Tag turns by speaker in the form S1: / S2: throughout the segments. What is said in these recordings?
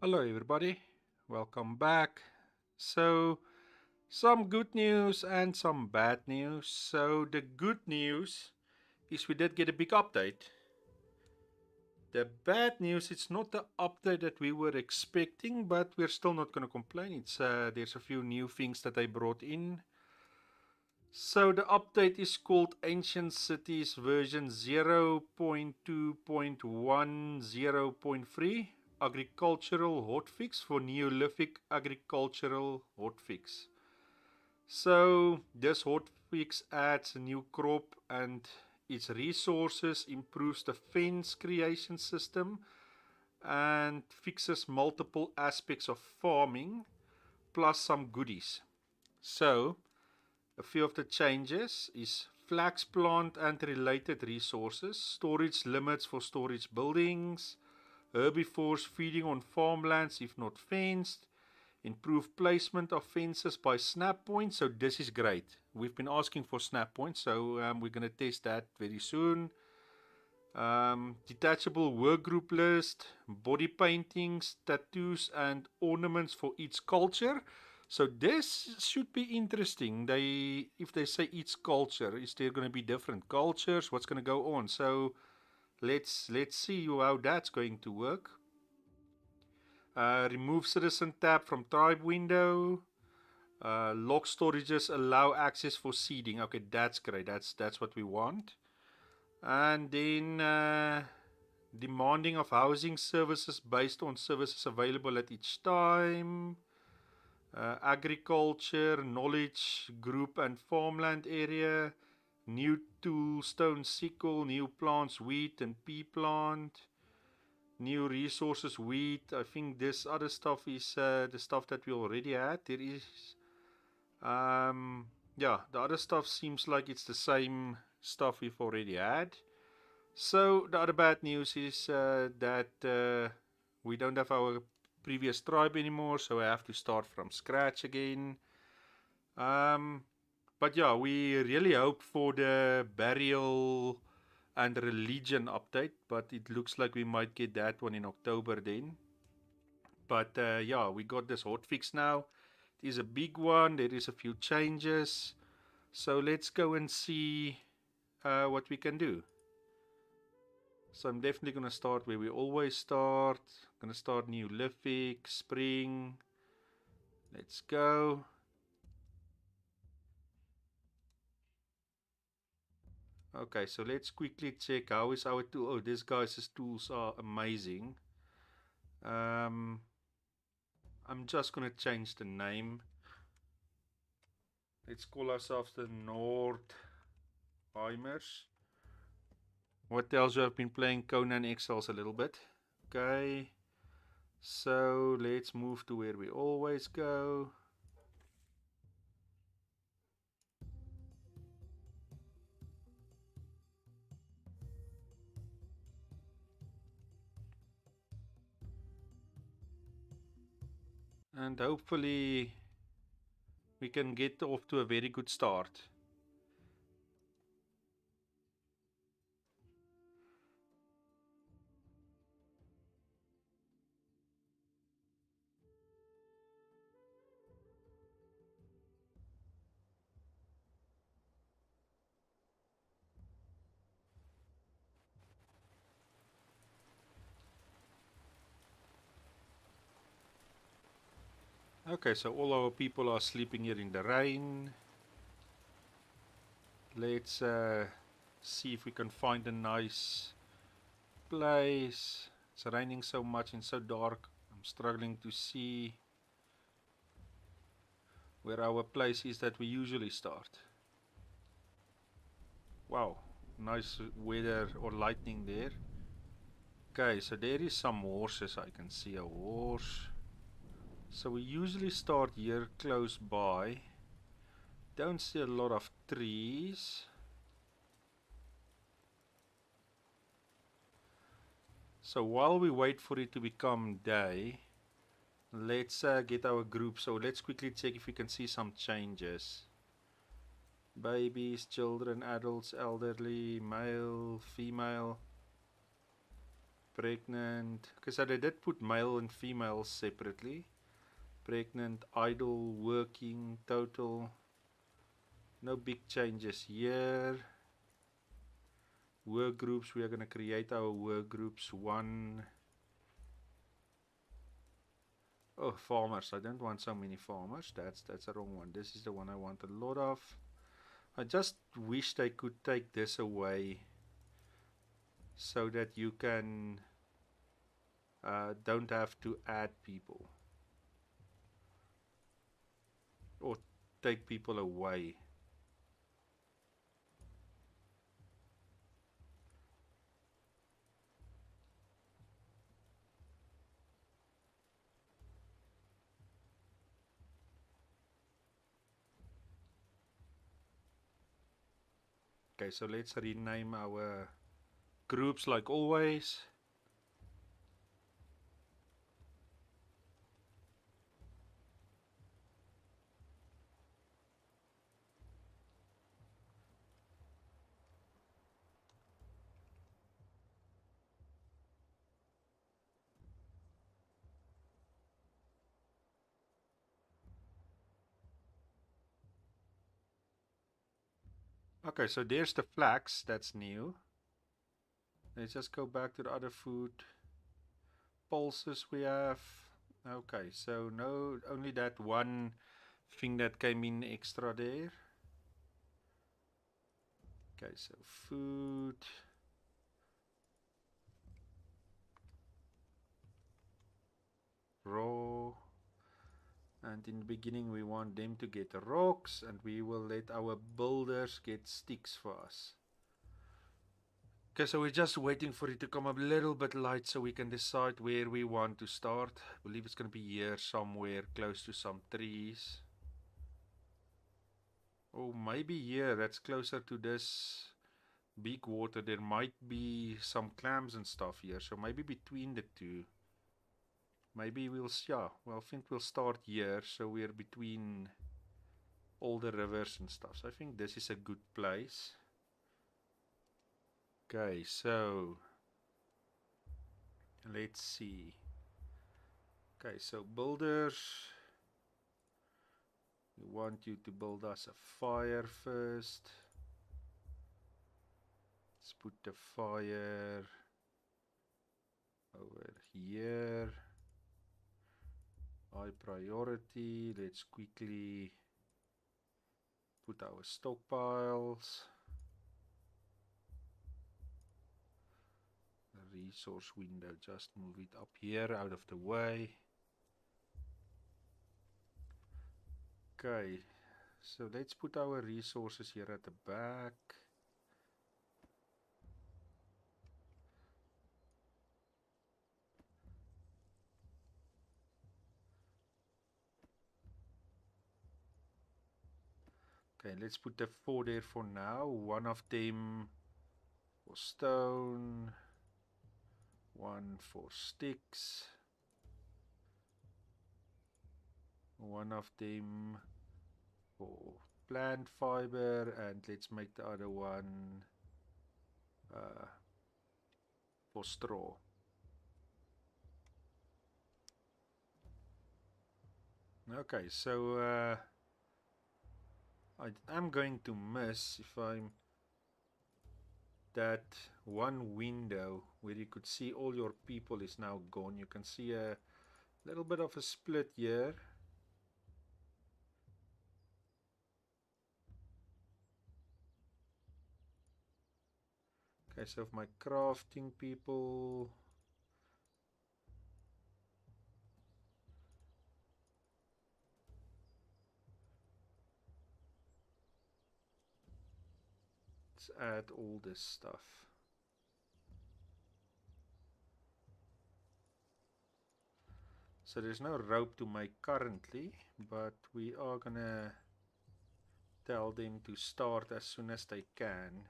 S1: Hello, everybody. Welcome back. So, some good news and some bad news. So, the good news is we did get a big update. The bad news, it's not the update that we were expecting, but we're still not going to complain. There's a few new things that I brought in. So, the update is called Ancient Cities version 0.2.10.3. Agricultural hotfix for Neolithic agricultural hotfix. So this hotfix adds a new crop and its resources, improves the fence creation system, and fixes multiple aspects of farming, plus some goodies. So a few of the changes is flax plant and related resources, storage limits for storage buildings, herbivores feeding on farmlands if not fenced, improved placement of fences by snap points. So this is great. We've been asking for snap points, so we're going to test that very soon. Detachable work group list, body paintings, tattoos, and ornaments for each culture. So this should be interesting. If they say each culture, is there going to be different cultures? What's going to go on? So let's see how that's going to work. Remove citizen tab from tribe window. Lock storages allow access for seeding. Okay, that's great. That's what we want. And then demanding of housing services based on services available at each time. Agriculture, knowledge group and farmland area. New tool, stone sickle, new plants, wheat and pea plant. New resources, wheat. I think this other stuff is the stuff that we already had. There is yeah, the other stuff seems like it's the same stuff we've already had. So the other bad news is that we don't have our previous tribe anymore, so I have to start from scratch again. Um, but yeah, we really hope for the burial and religion update, but it looks like we might get that one in October then. But yeah, we got this hotfix now. It is a big one. There is a few changes. So let's go and see what we can do. So I'm definitely going to start where we always start. I'm going to start Neolithic, Spring. Let's go. Okay, so let's quickly check how is our tool. Oh, this guy's tools are amazing. Um, I'm just going to change the name. Let's call ourselves the Nordheimers. What tells you I've been playing Conan Exiles a little bit. Okay, so let's move to where we always go. And hopefully we can get off to a very good start. Okay, so all our people are sleeping here in the rain. Let's see if we can find a nice place. It's raining so much and so dark. I'm struggling to see where our place is that we usually start. Wow, nice weather or lightning there. Okay, so there is some horses. I can see a horse. So we usually start here close by. Don't see a lot of trees. So while we wait for it to become day, let's get our group. So let's quickly check if we can see some changes. Babies, children, adults, elderly, male, female. Pregnant. Okay, so they did put male and female separately. Pregnant, idle, working, total. No big changes here. Work groups, we are going to create our work groups. One. Oh, farmers. I don't want so many farmers. That's the wrong one. This is the one I want a lot of. I just wish they could take this away so that you can don't have to add people or take people away. Okay, so let's rename our groups like always. Okay, so there's the flags. That's new. Let's just go back to the other food pulses we have. Okay, so no, only that one thing that came in extra there. Okay, so food. Raw. And in the beginning we want them to get rocks, and we will let our builders get sticks for us. Okay, so we're just waiting for it to come up a little bit light so we can decide where we want to start. I believe it's going to be here somewhere close to some trees. Or maybe here, that's closer to this big water. There might be some clams and stuff here, so maybe between the two. Maybe we'll, yeah, well, I think we'll start here, so we're between all the rivers and stuff. So I think this is a good place. Okay, so let's see. Okay, so builders, we want you to build us a fire first. Let's put the fire over here. High priority. Let's quickly put our stockpiles. The resource window, just move it up here out of the way. Okay, so let's put our resources here at the back. Okay, let's put the 4 there for now. One of them for stone, one for sticks, one of them for plant fiber, and let's make the other one for straw. Okay, so I am going to miss if I'm that one window where you could see all your people is now gone. You can see a little bit of a split here. Okay, so if my crafting people, let's add all this stuff. So there's no rope to make currently, but we are gonna tell them to start as soon as they can.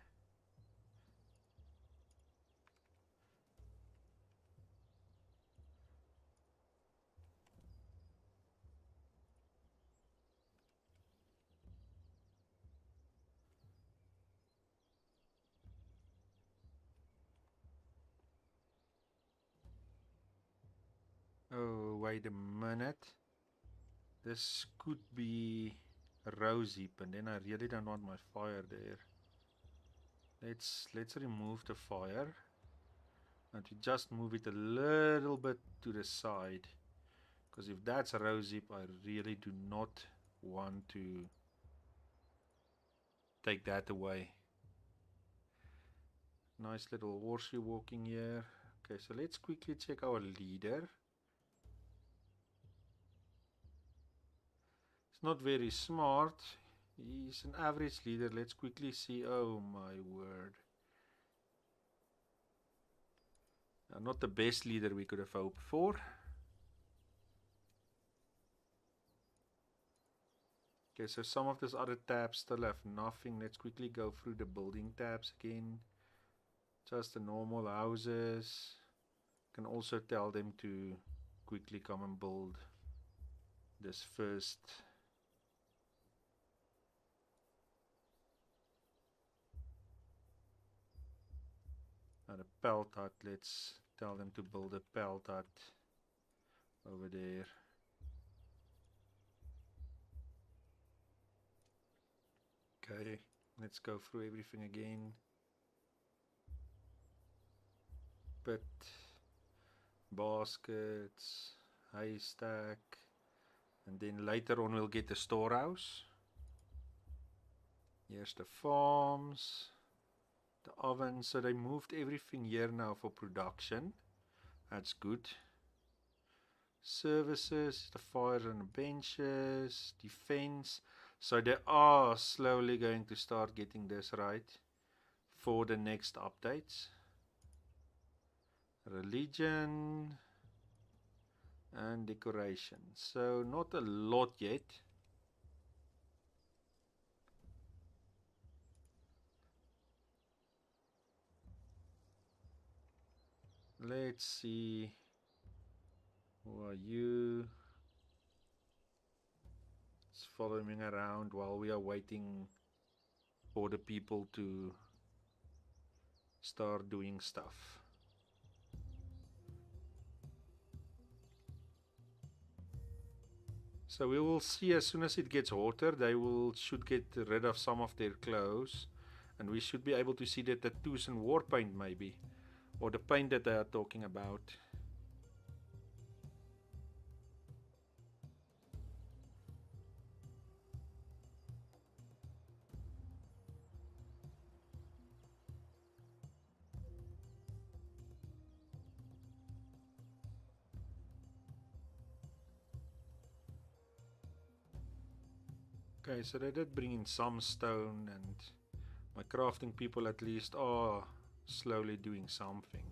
S1: wait a minute. This could be a rose heap, and then I really don't want my fire there. Let's remove the fire, and we just move it a little bit to the side, because if that's a rose heap, I really do not want to take that away. Nice little horseshoe walking here. Okay, so let's quickly check our leader. It's not very smart. He's an average leader. Let's quickly see. Oh my word. Not the best leader we could have hoped for. Okay, so some of these other tabs still have nothing. Let's quickly go through the building tabs again. Just the normal houses. Can also tell them to quickly come and build this first. And a pelt hut. Let's tell them to build a pelt hut over there. Okay, let's go through everything again. Pit, baskets, haystack, and then later on we'll get the storehouse. Here's the farms, the oven. So they moved everything here now for production. That's good. Services, the fires and the benches, defense. So they are slowly going to start getting this right for the next updates. Religion and decoration. So not a lot yet. Let's see. Who are you? It's following around while we are waiting for the people to start doing stuff. So we will see as soon as it gets hotter, they should get rid of some of their clothes, and we should be able to see the tattoos and war paint maybe, or the paint that they are talking about. Okay, so they did bring in some stone, and my crafting people at least are slowly doing something.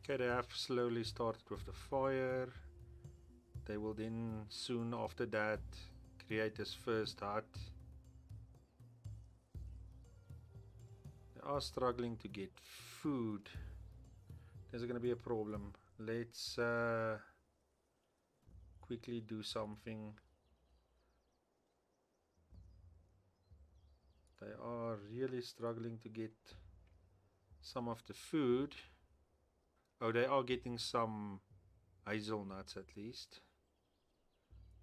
S1: Okay, they have slowly started with the fire. They will then soon after that create this first hut. They are struggling to get food. There's going to be a problem. Let's quickly do something. They are really struggling to get some of the food. Oh, they are getting some hazelnuts at least.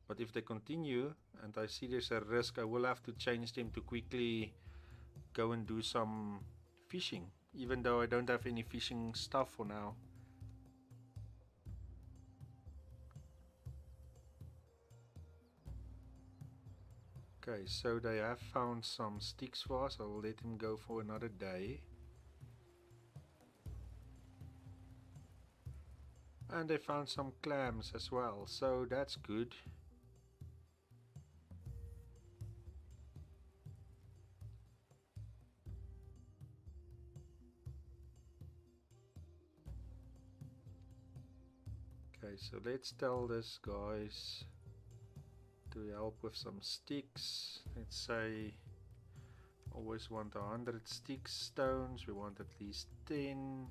S1: But if they continue, and I see there's a risk, I will have to change them to quickly go and do some fishing, even though I don't have any fishing stuff for now. Okay, so they have found some sticks for us. I will let them go for another day. And they found some clams as well, so that's good. Okay, so let's tell this guys to help with some sticks. Let's say always want 100 sticks, stones. We want at least 10.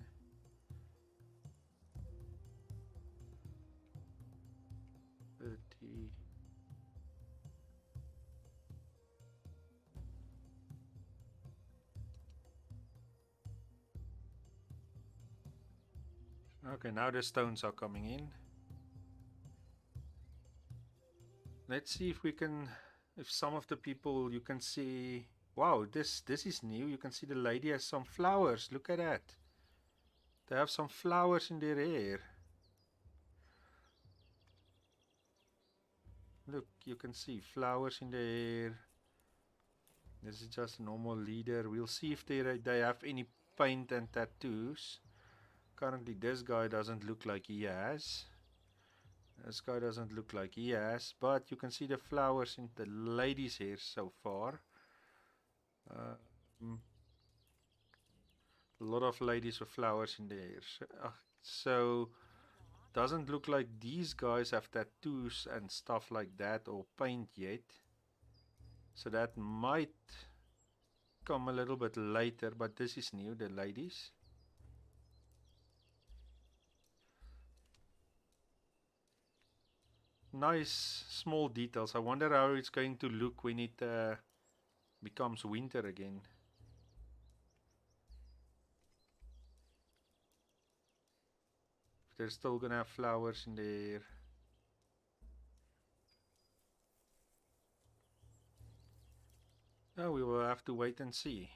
S1: Okay, now the stones are coming in. Let's see if we can, if some of the people you can see. Wow, this is new. You can see the lady has some flowers. Look at that. They have some flowers in their hair. Look, you can see flowers in their hair. This is just a normal leader. We'll see if they have any paint and tattoos. Currently, this guy doesn't look like he has. This guy doesn't look like he has. But you can see the flowers in the lady's hair so far. A lot of ladies with flowers in their hair. So doesn't look like these guys have tattoos and stuff like that or paint yet. So that might come a little bit later, but this is new, the ladies. Nice small details. I wonder how it's going to look when it becomes winter again. If they're still gonna have flowers in there. Oh, we will have to wait and see.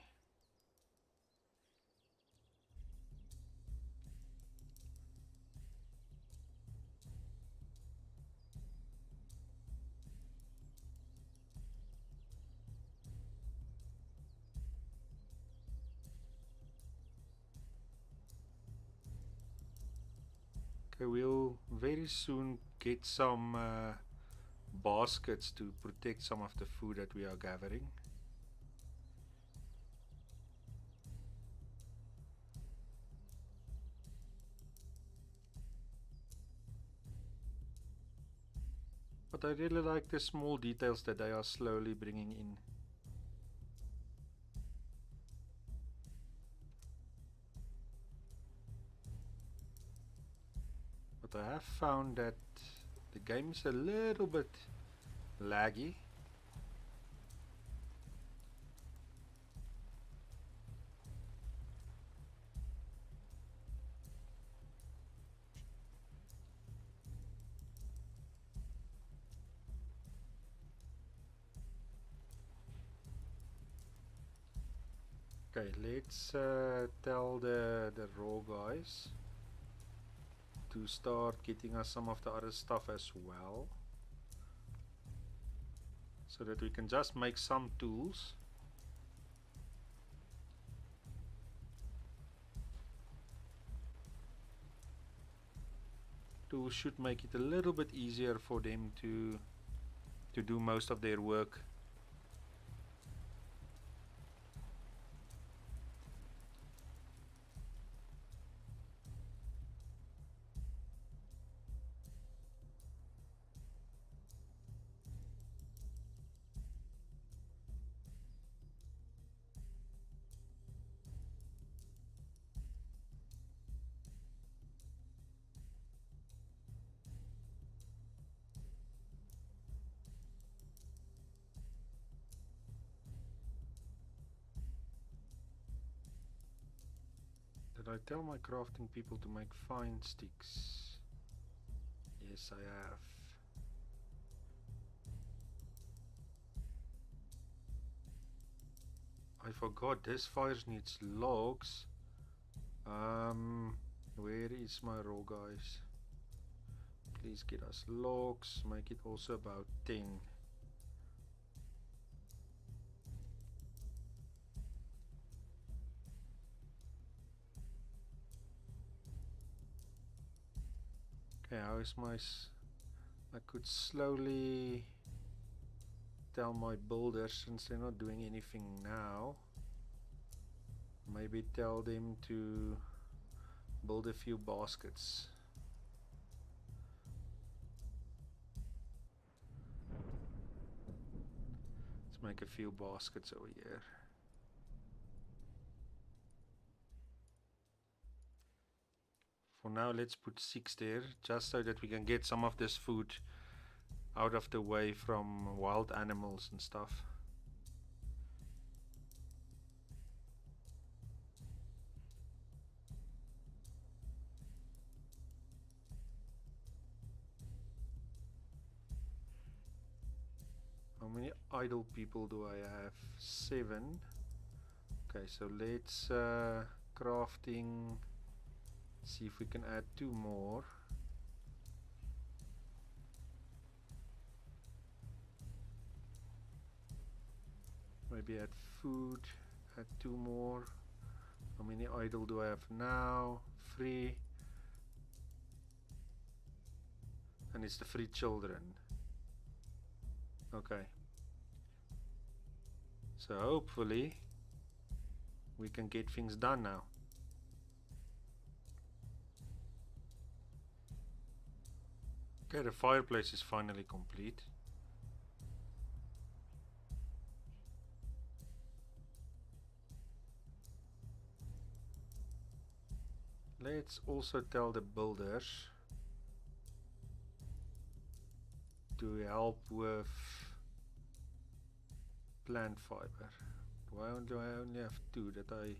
S1: Okay, we'll very soon get some baskets to protect some of the food that we are gathering. But I really like the small details that they are slowly bringing in. But I have found that the game is a little bit laggy. Okay, let's tell the raw guys to start getting us some of the other stuff as well, so that we can just make some tools. Tools should make it a little bit easier for them to do most of their work. Did I tell my crafting people to make fine sticks? Yes, I have. I forgot this fire needs logs. Where is my raw guys? Please get us logs. Make it also about 10. Okay, how is my... I could slowly tell my builders, since they're not doing anything now, maybe tell them to build a few baskets. Let's make a few baskets over here. For now, let's put 6 there, just so that we can get some of this food out of the way from wild animals and stuff. many idle people do I have? 7. Okay, so let's crafting, see if we can add 2 more. Maybe add food, add 2 more. How many idle do I have now? 3. And it's the 3 children. Okay. So hopefully we can get things done now. Okay, the fireplace is finally complete. Let's also tell the builders to help with plant fiber. Do I only have 2? That I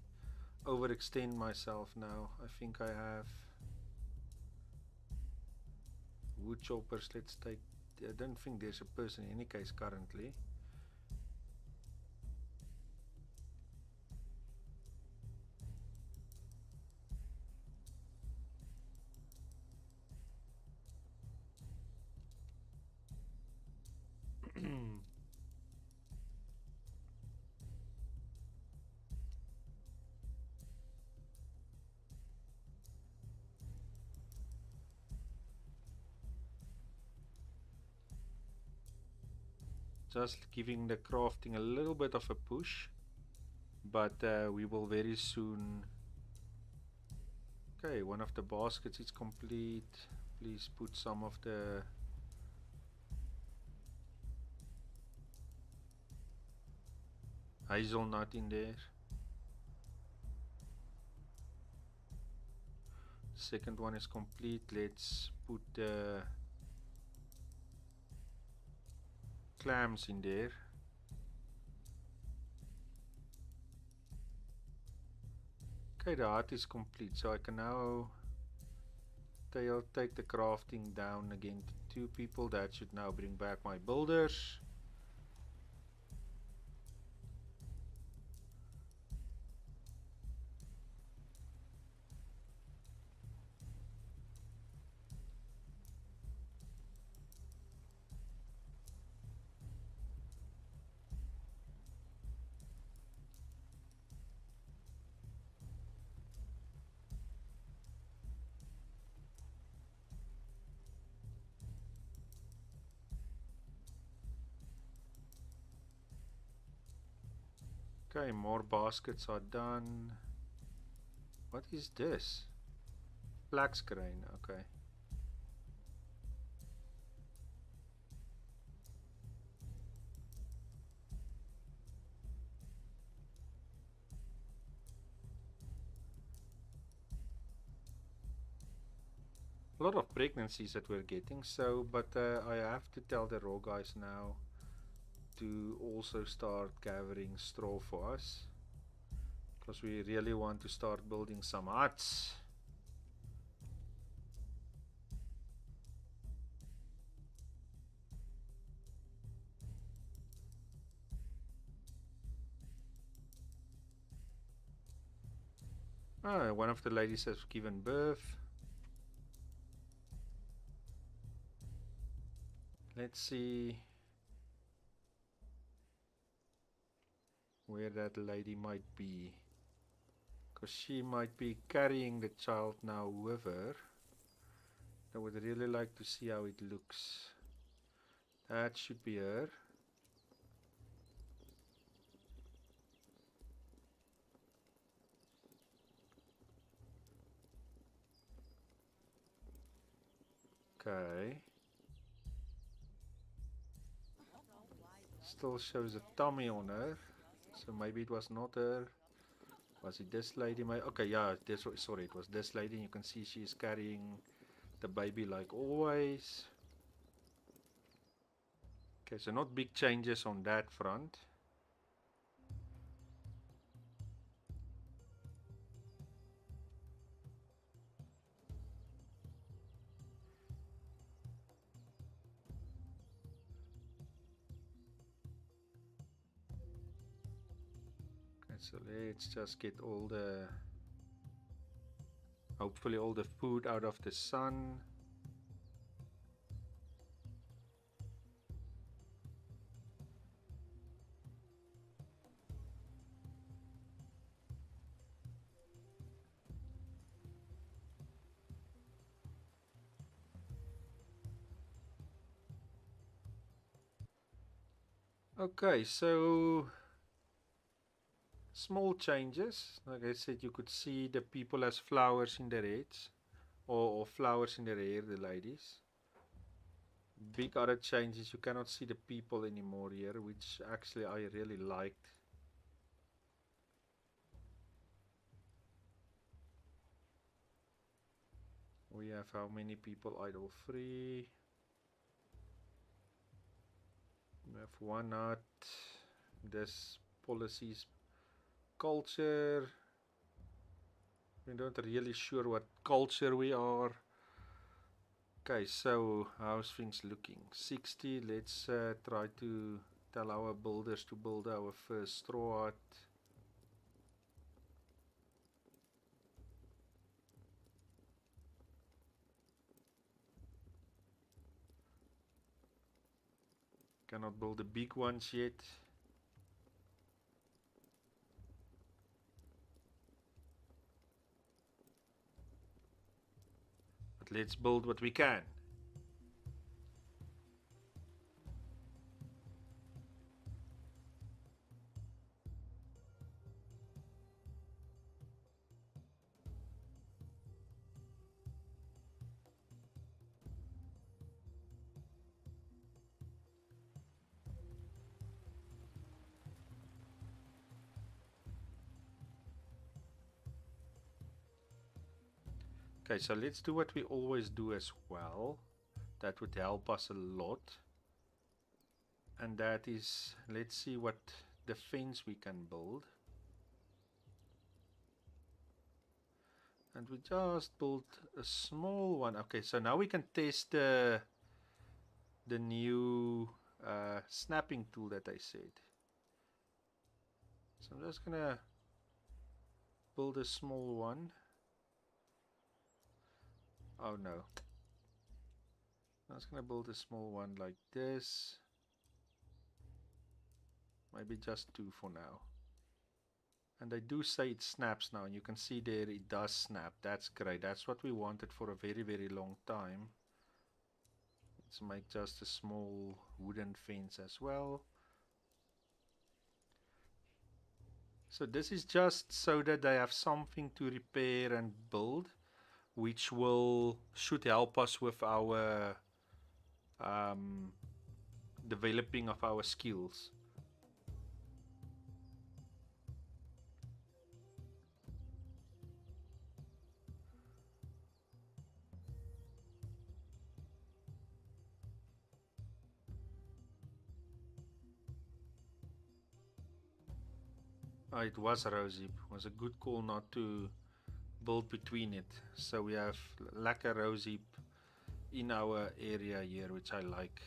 S1: overextend myself now? I think I have wood choppers. Let's take, I don't think there's a person in any case currently. Just giving the crafting a little bit of a push, but we will very soon. Okay, one of the baskets is complete. Please put some of the hazelnut in there. Second one is complete. Let's put the clams in there. Okay, the hut is complete, so I can now take the crafting down again to 2 people. That should now bring back my builders. Okay, more baskets are done. What is this? Flax grain, okay. A lot of pregnancies that we're getting, so but I have to tell the raw guys now to also start gathering straw for us, because we really want to start building some huts. One of the ladies has given birth. Let's see where that lady might be, because she might be carrying the child now with her. I would really like to see how it looks. That should be her. Okay. Still shows a tummy on her, so maybe it was not her. Was it this lady? Okay, yeah, sorry, it was this lady. You can see she is carrying the baby like always. Okay, so not big changes on that front. so let's just get all the, hopefully all the food out of the sun. Okay, so small changes. Like I said, you could see the people as flowers in their heads, or flowers in their hair, the ladies. Big other changes, you cannot see the people anymore here, which actually I really liked. We have how many people idle free. We have one not. This policies culture. We're not really sure what culture we are. Okay, so how's things looking? 60. Let's try to tell our builders to build our first straw hut. Cannot build the big ones yet. But let's build what we can. Okay, so let's do what we always do as well. That would help us a lot. And that is, let's see what defense we can build. And we just built a small one. Okay, so now we can test the new snapping tool that I said. So I'm just gonna build a small one. Oh no. I'm just gonna build a small one like this. Maybe just 2 for now. And I do say it snaps now, and you can see there it does snap. That's great. That's what we wanted for a very, very long time. Let's make just a small wooden fence as well. So this is just so that they have something to repair and build, which should help us with our developing of our skills. It was rosy. It was a good call not to build between it. So we have lacquer rosy in our area here, which I like.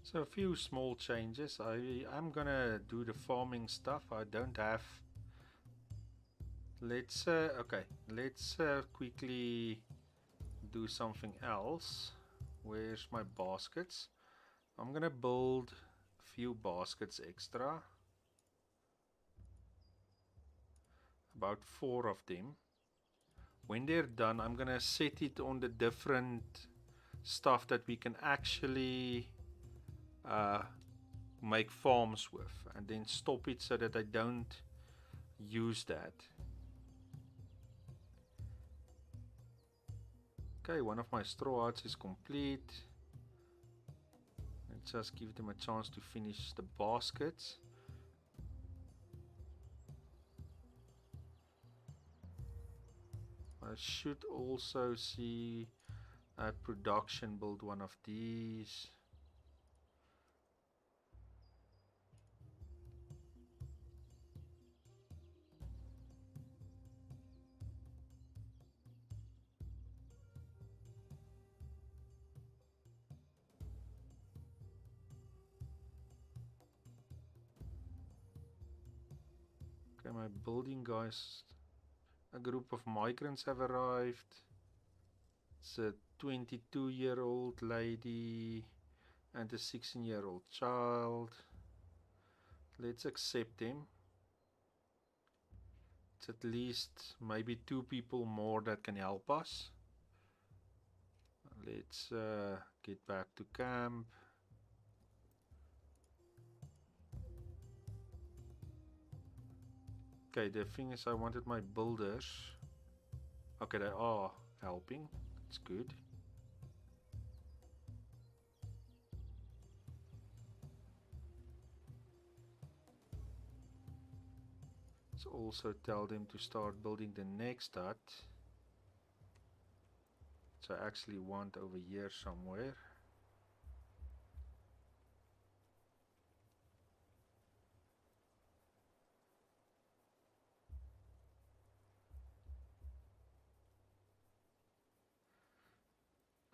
S1: So a few small changes. I'm gonna do the farming stuff. I don't have. Let's quickly do something else. Where's my baskets? I'm gonna build a few baskets extra. About 4 of them. When they're done, I'm gonna set it on the different stuff that we can actually make farms with, and then stop it so that I don't use that. Okay, one of my straw huts is complete. just give them a chance to finish the baskets. I should also see a production build one of these. Okay, my building guys, a group of migrants have arrived. It's a 22-year-old lady and a 16-year-old child. Let's accept them. It's at least maybe 2 people more that can help us. Let's get back to camp. Okay, the thing is I wanted my builders. Okay, they are helping. It's good. Let's also tell them to start building the next hut. So I actually want over here somewhere.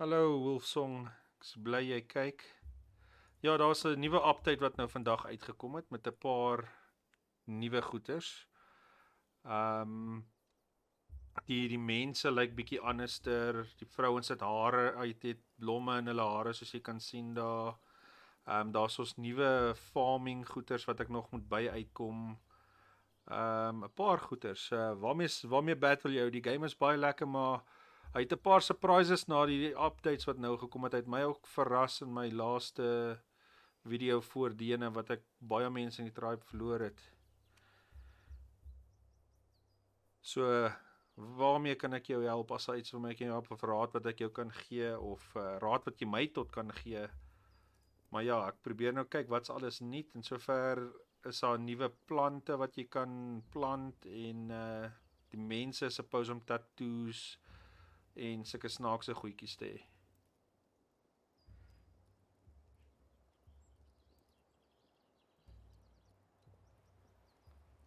S1: Hallo Wolfsong, ek's bly jy kyk. Ja, daar's 'n nuwe update wat nou vandag uitgekom het met 'n paar nuwe goeters. Die mense lyk bietjie anderster. Die vrouens het hare uit, het blomme in hulle hare soos jy kan sien daar. Daar's ons nuwe farming goeters wat ek nog moet by uitkom. 'n Paar goeters. Waarmee battle jy? Die game is baie lekker, maar hy het 'n paar surprises na die updates wat nou gekom het. Hy het my ook verras in my laaste video voordene wat ek baie mense in die tribe verloor het. So waarmee kan ek jou help as iets wat my kan help of raad wat ek jou kan gee of raad wat jy my tot kan gee? Maar ja, ek probeer nou kyk wat's alles nuut en sover is daar nuwe plante wat jy kan plant en die mense is suppose om tattoos en sulke snaakse goedjies te hê.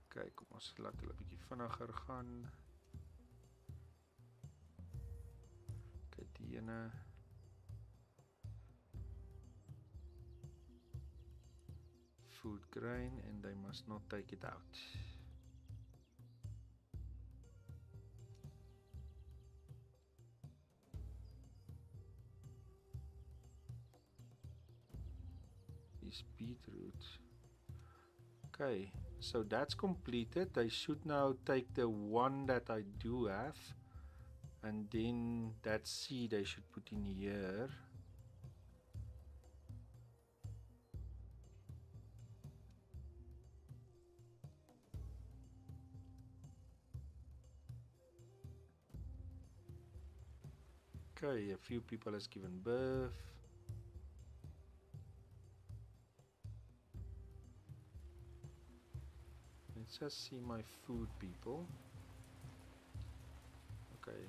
S1: Kyk, kom ons laat hulle 'n bietjie vinniger gaan. Kyk die ene. Food grain and they must not take it out. Is beetroot. Okay, so that's completed. They should now take the one that I do have and then that seed I should put in here. Okay, a few people has given birth. Let's just see my food people. Okay.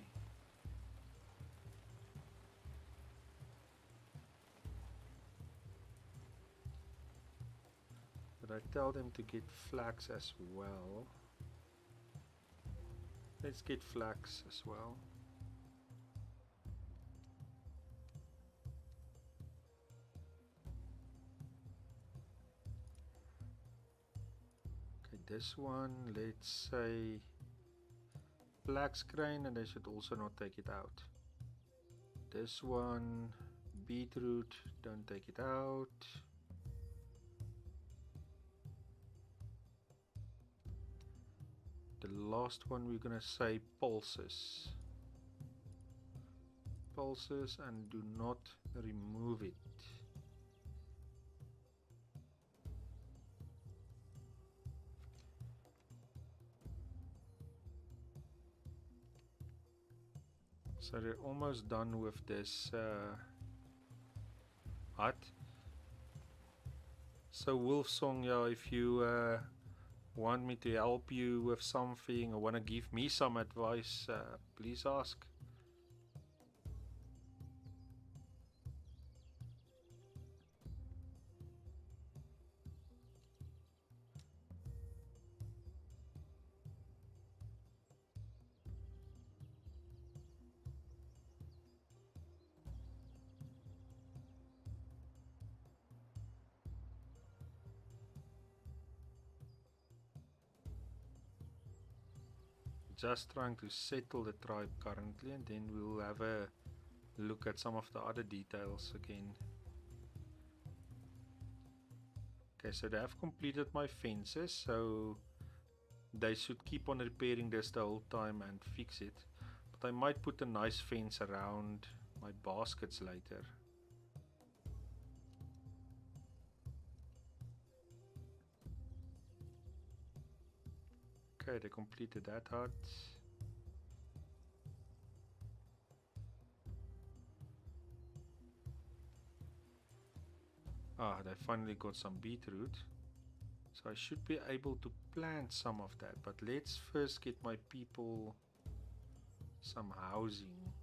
S1: But I tell them to get flax as well. Let's get flax as well. This one, let's say flax grain, and they should also not take it out. This one, beetroot, don't take it out. The last one we're gonna say pulses. Pulses, and do not remove it. So they're almost done with this hut. So Wolfsong, yeah, if you want me to help you with something or want to give me some advice, please ask. Just trying to settle the tribe currently, and then we'll have a look at some of the other details again. Okay, so they have completed my fences, so they should keep on repairing this the whole time and fix it. But I might put a nice fence around my baskets later. Okay, they completed that hut. Ah, they finally got some beetroot. So I should be able to plant some of that. But let's first get my people some housing.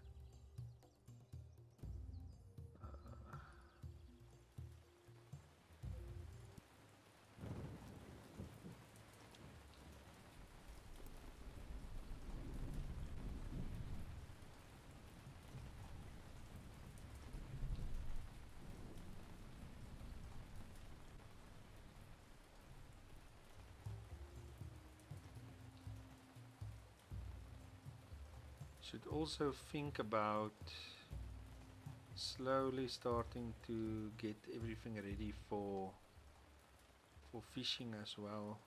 S1: Should also think about slowly starting to get everything ready for fishing as well.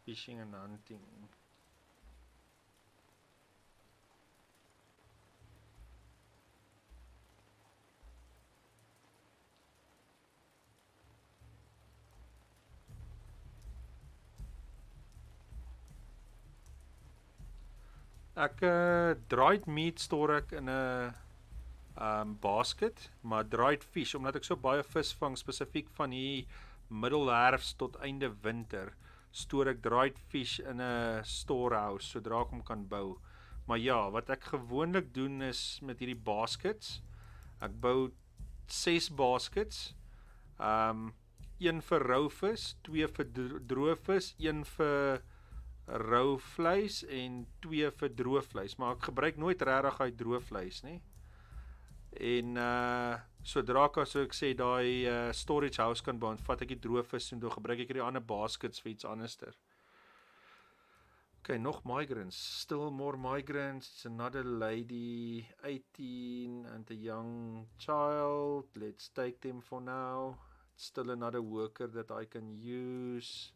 S1: Fishing and hunting. Ek dried meat store ek in 'n basket, maar dried fish omdat ek so baie vis vang spesifiek van hier middelherfs tot einde winter, stoor ek dried fish in 'n storehouse sodra ek hom kan bou. Maar ja, wat ek gewoonlik doen is met hierdie baskets, ek bou 6 baskets. Een vir rou vis, 2 vir droë vis, 1 vir rou vleis en 2 vir droë vleis, maar ek gebruik nooit regtig hy droë vleis nie. En sodra ek so ek sê daai storage house kan bou, vat ek die droë vis en dan gebruik ek die ander baskets vir iets anderster. Okay, nog migrants. Still more migrants. It's another lady, 18, and a young child. Let's take them for now. It's still another worker that I can use.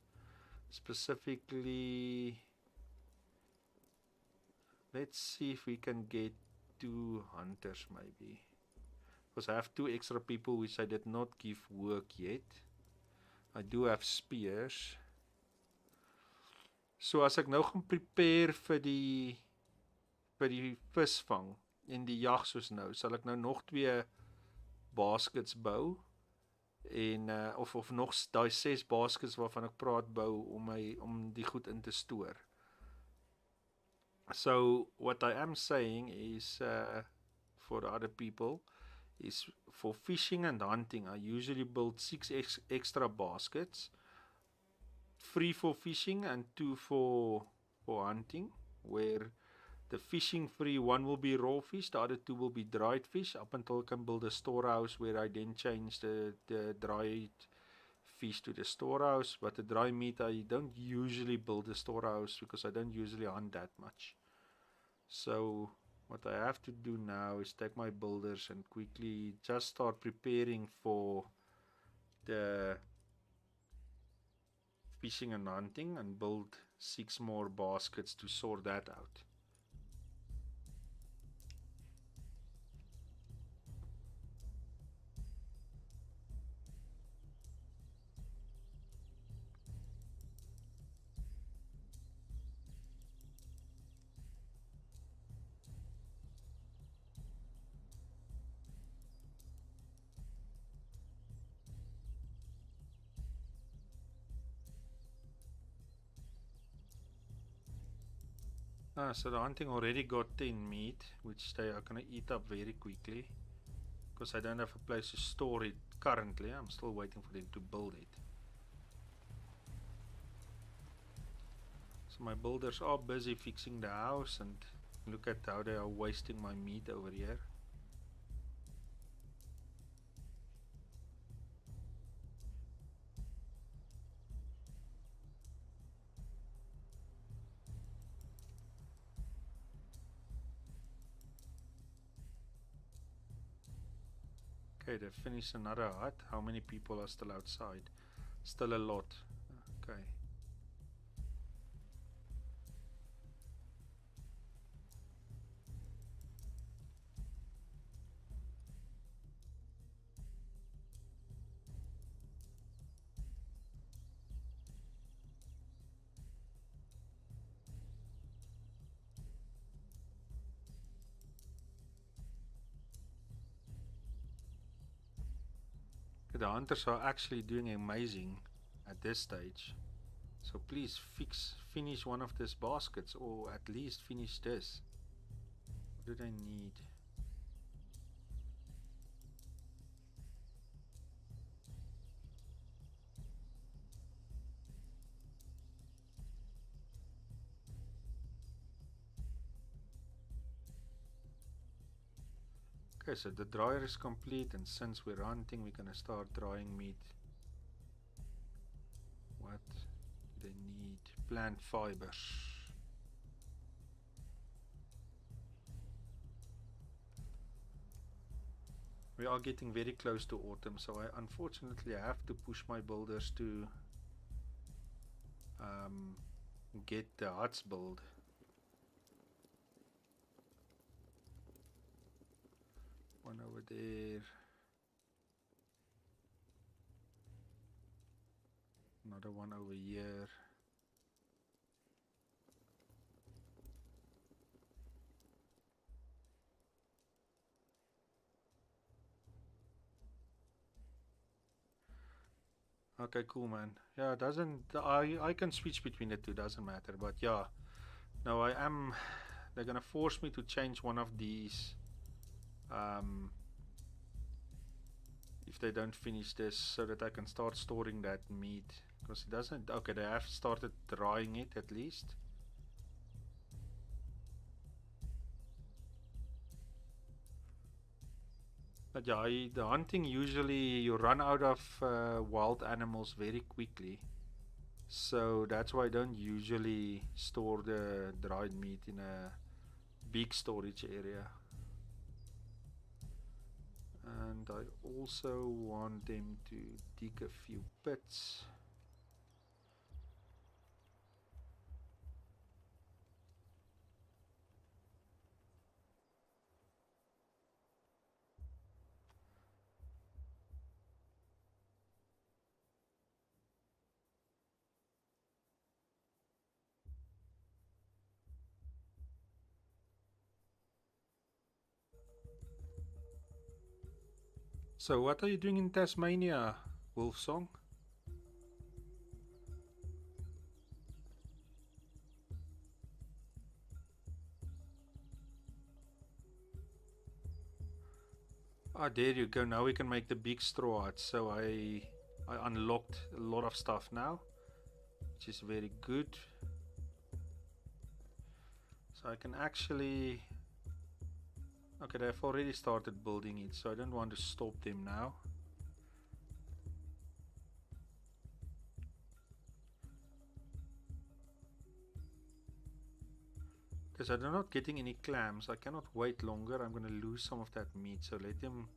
S1: Specifically, let's see if we can get 2 hunters maybe. Because I have 2 extra people which I did not give work yet. I do have spears. So as ek nou gaan prepare vir die visvang en die jag soos nou, sal ek nou nog 2 baskets bou en of nog daai 6 baskets waarvan ek praat bou om die goed in te stoor. So what I am saying is for the other people is for fishing and hunting I usually build 6 extra baskets. 3 for fishing and 2 for hunting, where the fishing 3, 1 will be raw fish, the other 2 will be dried fish, up until I can build a storehouse where I then change the dried fish to the storehouse. But the dry meat I don't usually build a storehouse because I don't usually hunt that much. So what I have to do now is take my builders and quickly just start preparing for the fishing and hunting and build 6 more baskets to sort that out. So the hunting already got 10 meat, which they are gonna eat up very quickly. Because I don't have a place to store it currently. I'm still waiting for them to build it. So my builders are busy fixing the house, and look at how they are wasting my meat over here. Okay, they finished another hut. How many people are still outside? Still a lot. Okay. The hunters are actually doing amazing at this stage. So please finish one of these baskets, or at least finish this. What do they need? Okay, so the dryer is complete, and since we're hunting, we're gonna start drying meat. What do they need? Plant fibers. We are getting very close to autumn, so unfortunately I have to push my builders to get the huts built. One over there. Another one over here. Okay, cool, man. Yeah, it doesn't. I can switch between the two, doesn't matter. But yeah, no, I am. They're gonna force me to change one of these. If they don't finish this, so that I can start storing that meat, because it doesn't. Okay, they have started drying it at least. But yeah, the hunting, usually you run out of wild animals very quickly. So that's why I don't usually store the dried meat in a big storage area. And I also want them to dig a few pits. So what are you doing in Tasmania, Wolfsong? Ah, there you go. Now we can make the big straw hut. So I unlocked a lot of stuff now, which is very good. So I can actually... Okay, they've already started building it, so I don't want to stop them now. Because I'm not getting any clams, I cannot wait longer. I'm going to lose some of that meat, so let them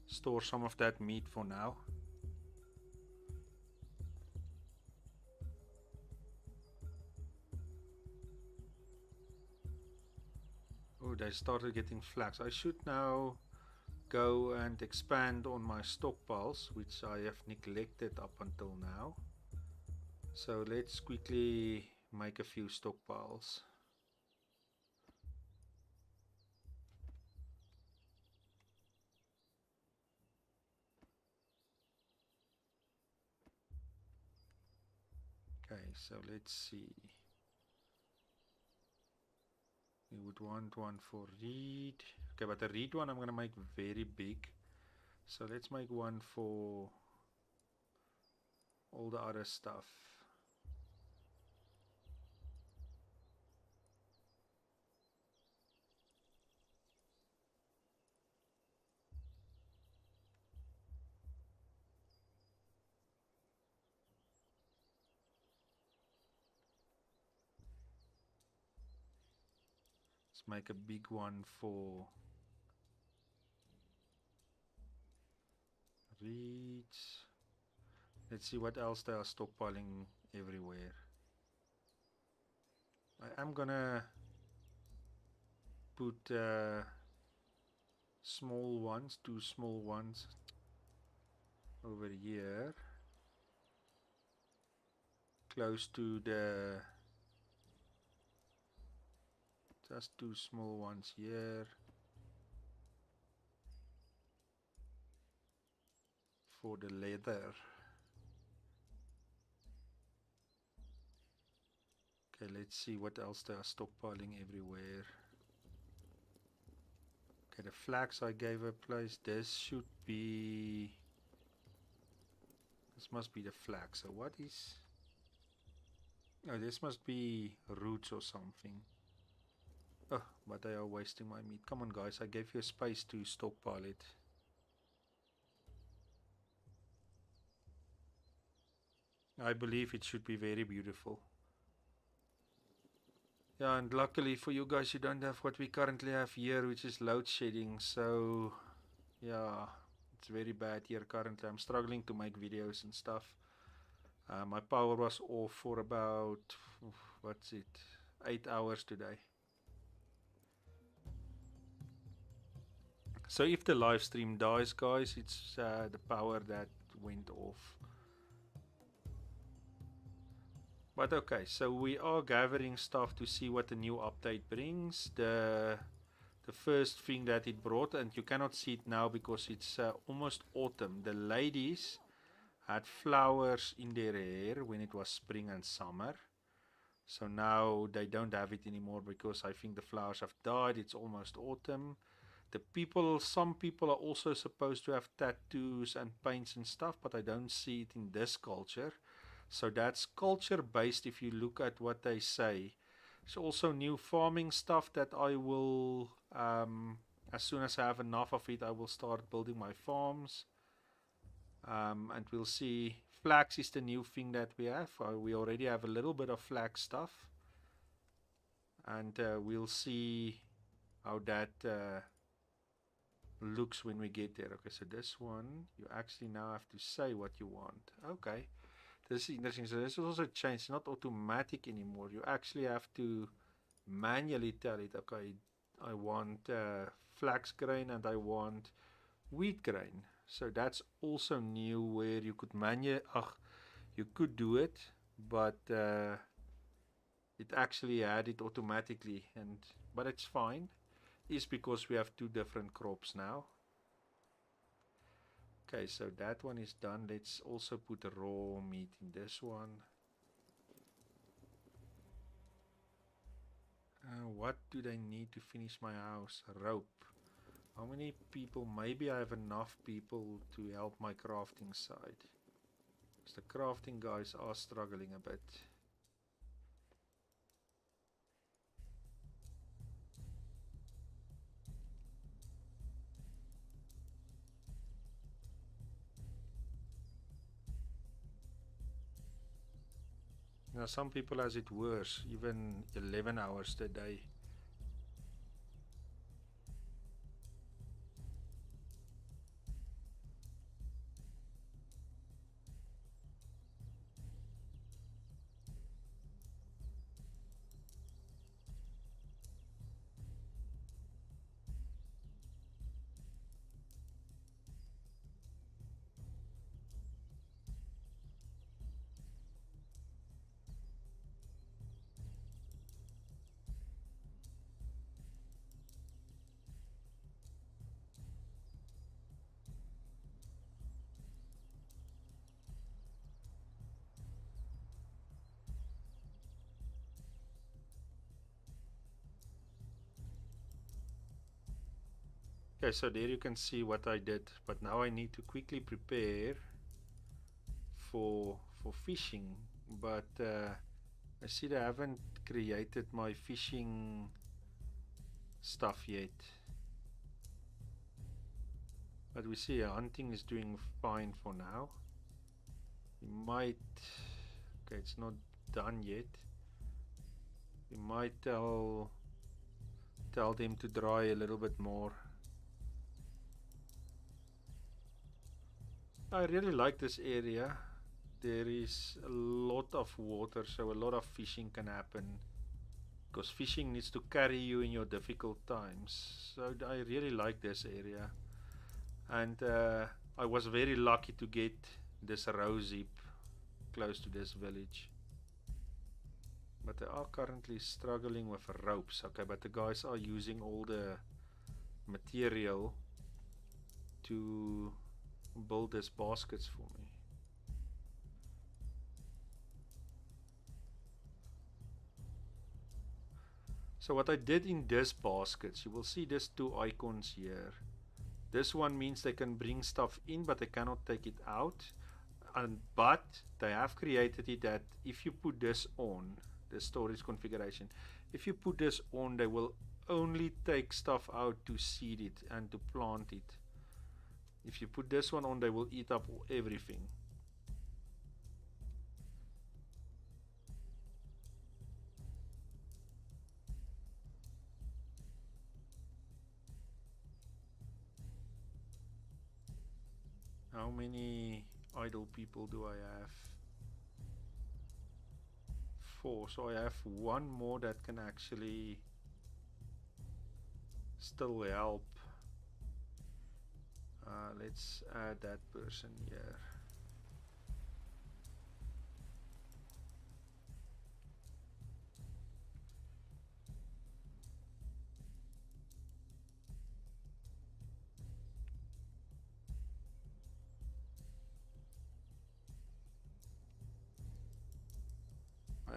S1: store some of that meat for now. Oh, they started getting flax. I should now go and expand on my stockpiles, which I have neglected up until now. So let's quickly make a few stockpiles. Okay, so let's see. We would want one for read. Okay, but the read one I'm going to make very big. So let's make one for all the other stuff. Let's make a big one for reads. Let's see what else they are stockpiling everywhere. I am gonna put small ones, 2 small ones over here, close to the, just 2 small ones here for the leather. Okay, let's see what else they are stockpiling everywhere. Okay, the flax I gave a place. This should be, this must be the flax. So what is, oh, this must be roots or something. Oh, but they are wasting my meat. Come on guys, I gave you a space to stockpile it. I believe it should be very beautiful. Yeah, and luckily for you guys, you don't have what we currently have here, which is load shedding. So, yeah, it's very bad here currently. I'm struggling to make videos and stuff. My power was off for about, what's it, 8 hours today. So if the live stream dies, guys, it's the power that went off. But okay, so we are gathering stuff to see what the new update brings. The first thing that it brought, and you cannot see it now because it's almost autumn. The ladies had flowers in their hair when it was spring and summer. So now they don't have it anymore because I think the flowers have died. It's almost autumn. The people, some people are also supposed to have tattoos and paints and stuff, but I don't see it in this culture. So that's culture based if you look at what they say. There's also new farming stuff that I will, as soon as I have enough of it, I will start building my farms. And we'll see. Flax is the new thing that we have. We already have a little bit of flax stuff. And we'll see how that looks when we get there. Okay, so this one, you actually now have to say what you want. Okay, this is interesting. So this is also changed. It's not automatic anymore. You actually have to manually tell it, okay, I want flax grain and I want wheat grain. So that's also new where you could you could do it, but it actually had it automatically, but it's fine. It's because we have 2 different crops now. Okay, so that one is done. Let's also put raw meat in this one. What do they need to finish my house? Rope. How many people? Maybe I have enough people to help my crafting side. Because the crafting guys are struggling a bit. Now some people has it worse, even 11 hours a day. Okay, so there you can see what I did, but now I need to quickly prepare for fishing. But I see they haven't created my fishing stuff yet. But we see hunting is doing fine for now. We might, okay, it's not done yet. We might tell them to dry a little bit more. I really like this area. There is a lot of water, so a lot of fishing can happen, because fishing needs to carry you in your difficult times. So I really like this area, and I was very lucky to get this rose heap close to this village. But they are currently struggling with ropes. Okay, but the guys are using all the material to build these baskets for me. So what I did in this baskets, you will see these two icons here. This one means they can bring stuff in, but they cannot take it out. But they have created it that if you put this on, the storage configuration, if you put this on, they will only take stuff out to seed it and to plant it. If you put this one on, they will eat up everything. How many idle people do I have? 4. So I have one more that can actually still help. Let's add that person here.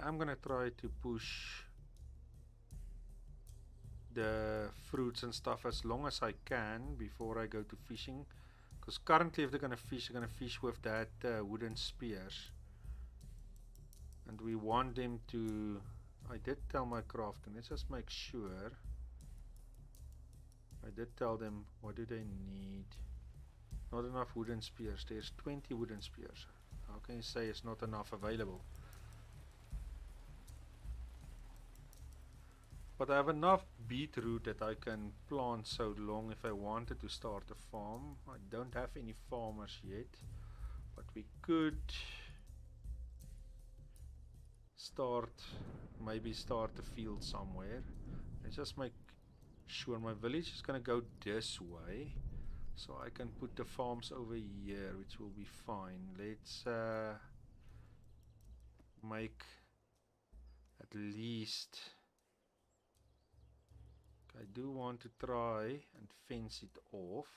S1: I'm gonna try to push the fruits and stuff as long as I can before I go to fishing, because currently if they're gonna fish with that wooden spears, and we want them to. I did tell my crafting, let's just make sure. I did tell them what do they need. Not enough wooden spears. There's 20 wooden spears. How can you say it's not enough available? But I have enough beetroot that I can plant so long if I wanted to start a farm. I don't have any farmers yet, but we could maybe start a field somewhere. Let's just make sure my village is gonna go this way, so I can put the farms over here, which will be fine. Let's make at least. I do want to try and fence it off.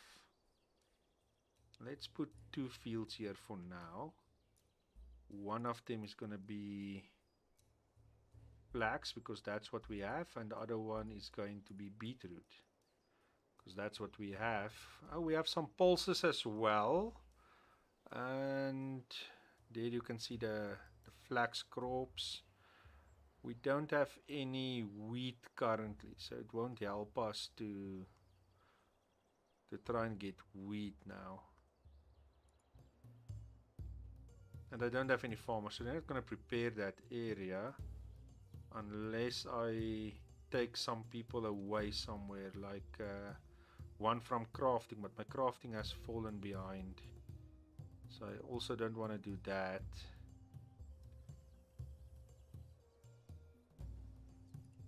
S1: Let's put 2 fields here for now. One of them is going to be flax, because that's what we have, and the other one is going to be beetroot, because that's what we have. We have some pulses as well, and there you can see the flax crops. We don't have any wheat currently, so it won't help us to try and get wheat now. And I don't have any farmers, so they're not going to prepare that area unless I take some people away somewhere, like one from crafting, but my crafting has fallen behind, so I also don't want to do that.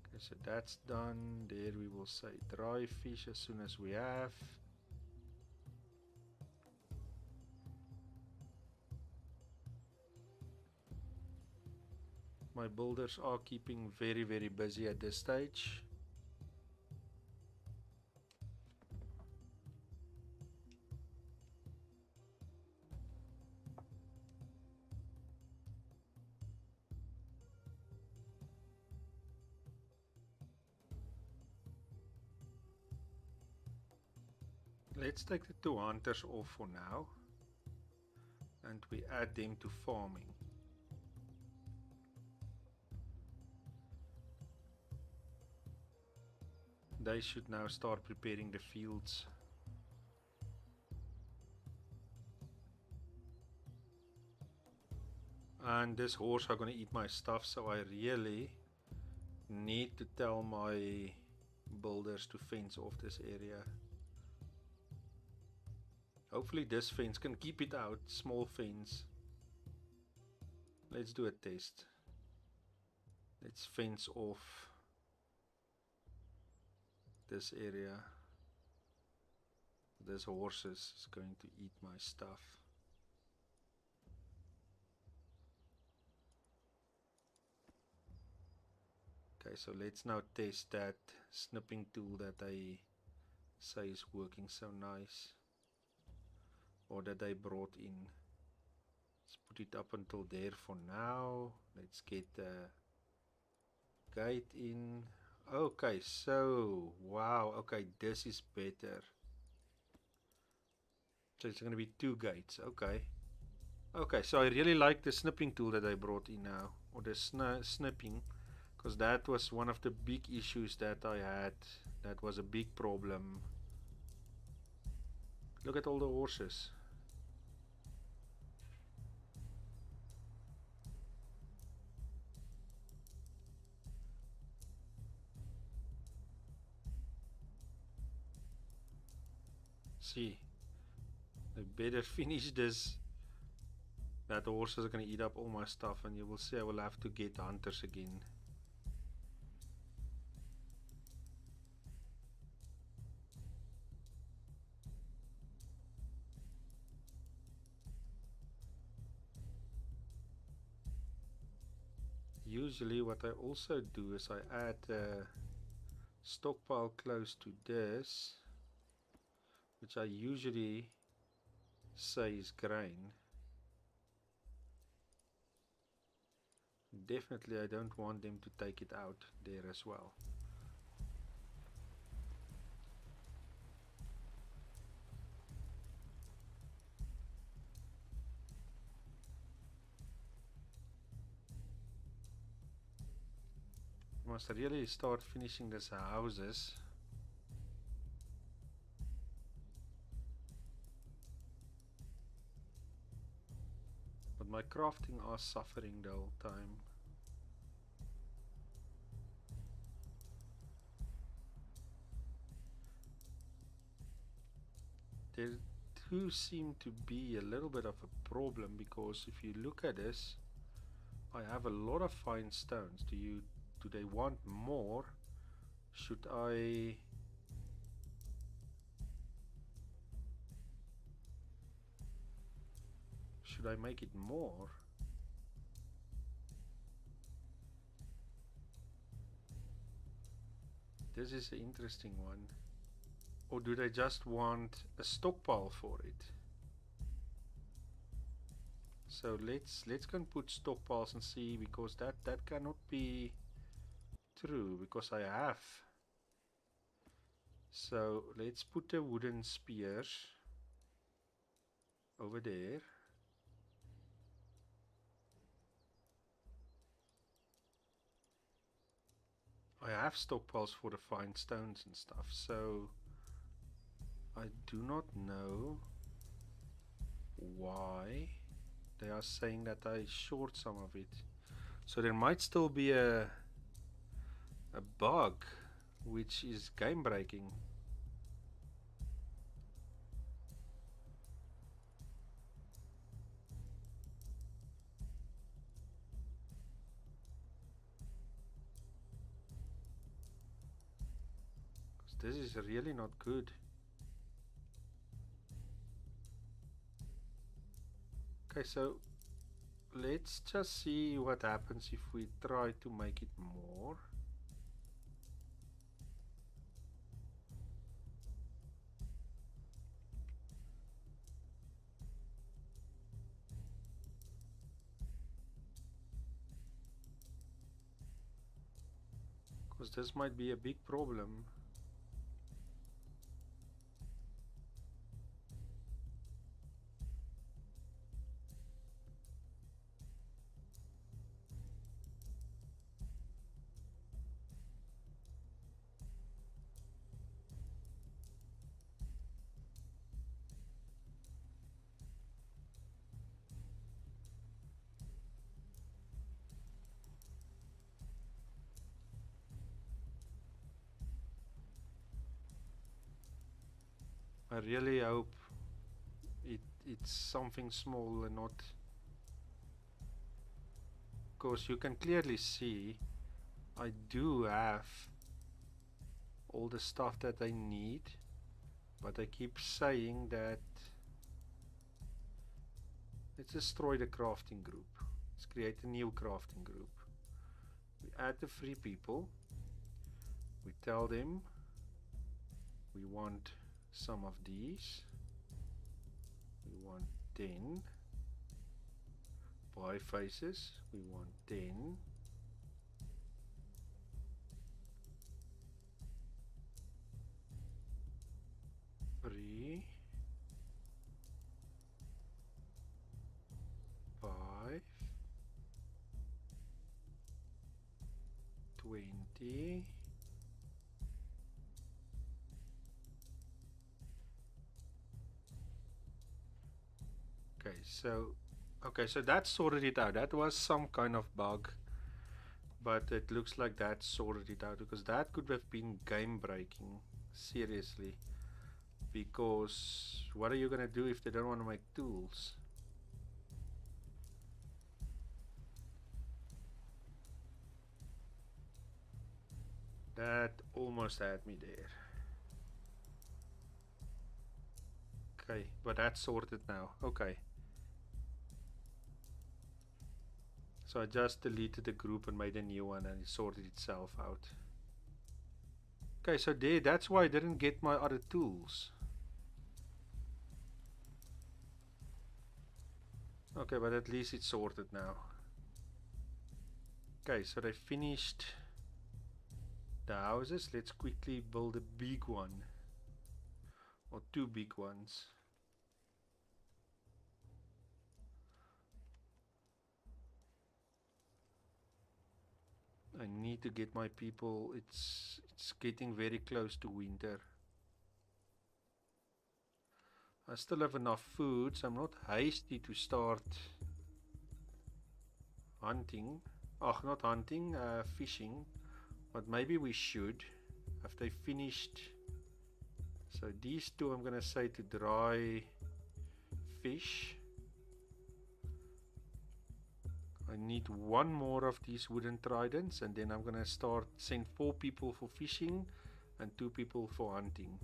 S1: Okay, so that's done. There we will say dry fish as soon as we have. My builders are keeping very, very busy at this stage. Let's take the 2 hunters off for now and we add them to farming. They should now start preparing the fields. And this horse are going to eat my stuff, so I really need to tell my builders to fence off this area. Hopefully this fence can keep it out, small fence. Let's do a test. Let's fence off this area. This horses is going to eat my stuff. Okay, so let's now test that snipping tool that they say is working so nice, or that they brought in. Let's put it up until there for now. Let's get the gate in. Okay, so wow, okay, this is better. So it's going to be 2 gates. Okay. Okay, so I really like the snipping tool that I brought in now, or the snipping, because that was one of the big issues that I had. That was a big problem. Look at all the horses. See, I better finish this. That horses are going to eat up all my stuff, and you will see I will have to get hunters again. Usually what I also do is I add a stockpile close to this, which I usually say is grain. Definitely I don't want them to take it out there as well. Must really start finishing these houses. But my crafting are suffering the whole time. There do seem to be a little bit of a problem, because if you look at this, I have a lot of fine stones. Do they want more? Should I make it more? This is an interesting one. Or do they just want a stockpile for it? So let's go and put stockpiles and see, because that cannot be true, because I have. So let's put the wooden spears over there. I have stockpiles for the fine stones and stuff, so I do not know why they are saying that I short some of it. So there might still be a bug which is game breaking. This is really not good. Okay, so let's just see what happens if we try to make it more. Because this might be a big problem. I really hope it's something small and not, because you can clearly see I do have all the stuff that I need, but I keep saying that let's destroy the crafting group. Let's create a new crafting group. We add the 3 people. We tell them we want some of these. We want 10 pie faces. We want 10. Three, 5, 20. Okay, so that sorted it out. That was some kind of bug, but it looks like that sorted it out, because that could have been game breaking, seriously. Because what are you gonna do if they don't want to make tools? That almost had me there. Okay, but that's sorted now. Okay. So I just deleted the group and made a new one, and it sorted itself out. Okay, so there, that's why I didn't get my other tools. Okay, but at least it's sorted now. Okay, so they finished the houses. Let's quickly build a big one, or 2 big ones. I need to get my people. It's getting very close to winter. I still have enough food, so I'm not hasty to start hunting. Oh, not hunting, fishing. But maybe we should. Have they finished? So these 2 I'm gonna say to dry fish. I need 1 more of these wooden tridents, and then I'm gonna send 4 people for fishing and 2 people for hunting.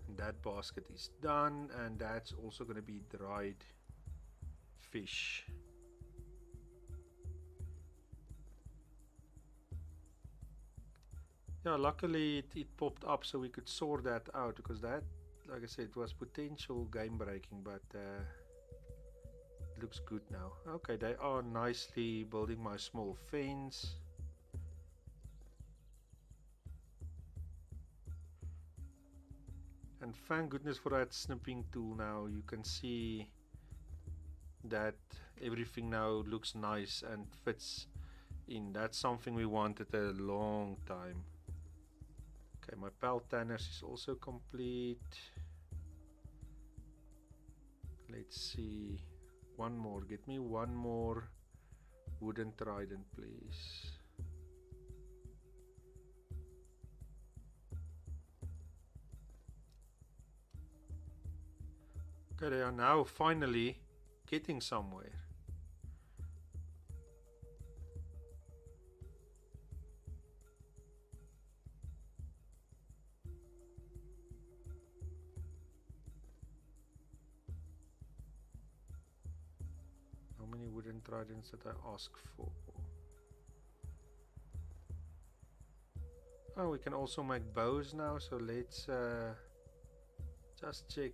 S1: And that basket is done, and that's also gonna be dried fish. Yeah, luckily it popped up so we could sort that out, because that, like I said, it was potential game breaking, but it looks good now. Okay, they are nicely building my small fence. And thank goodness for that snipping tool. Now you can see that everything now looks nice and fits in. That's something we wanted a long time. Okay, my pelt tanners is also complete. Let's see, 1 more. Get me 1 more wooden trident, please. Okay, they are now finally getting somewhere. How many wooden tridents did I ask for? Oh, we can also make bows now, so let's just check.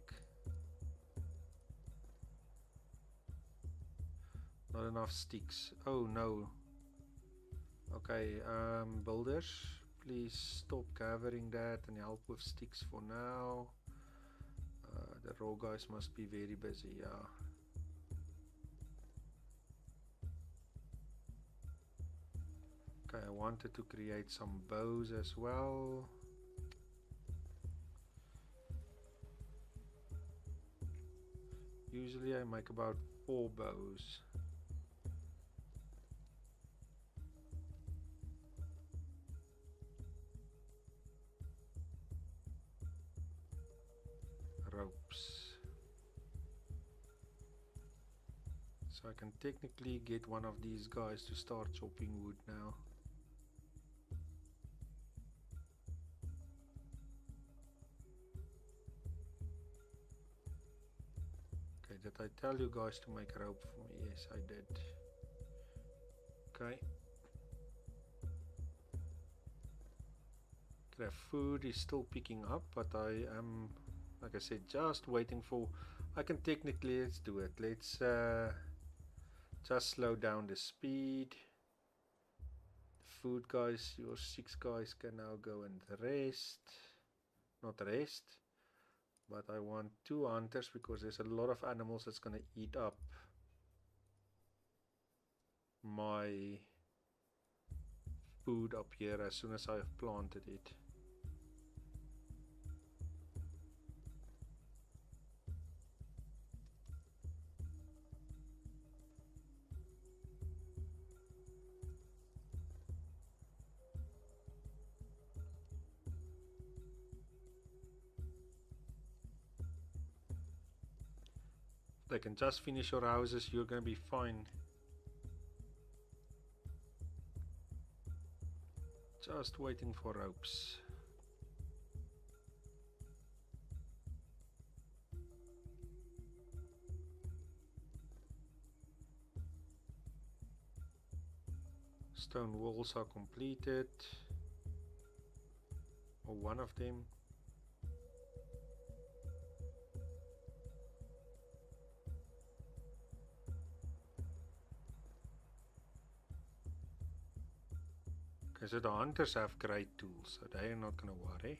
S1: Not enough sticks. Oh no. Okay, builders, please stop gathering that and help with sticks for now. The raw guys must be very busy, yeah. Okay, I wanted to create some bows as well. Usually I make about 4 bows. ropes. So I can technically get one of these guys to start chopping wood now. Okay, did I tell you guys to make rope for me? Yes, I did. Okay. Okay, food is still picking up, but I am, like I said, just waiting for... I can technically, let's do it. Let's just slow down the speed. Food guys, your 6 guys can now go and rest. Not rest, but I want 2 hunters because there's a lot of animals that's gonna eat up my food up here as soon as I've planted it. They can just finish your houses, you're gonna be fine. Just waiting for ropes. Stone walls are completed, or one of them. Okay, so the hunters have great tools, so they are not gonna worry.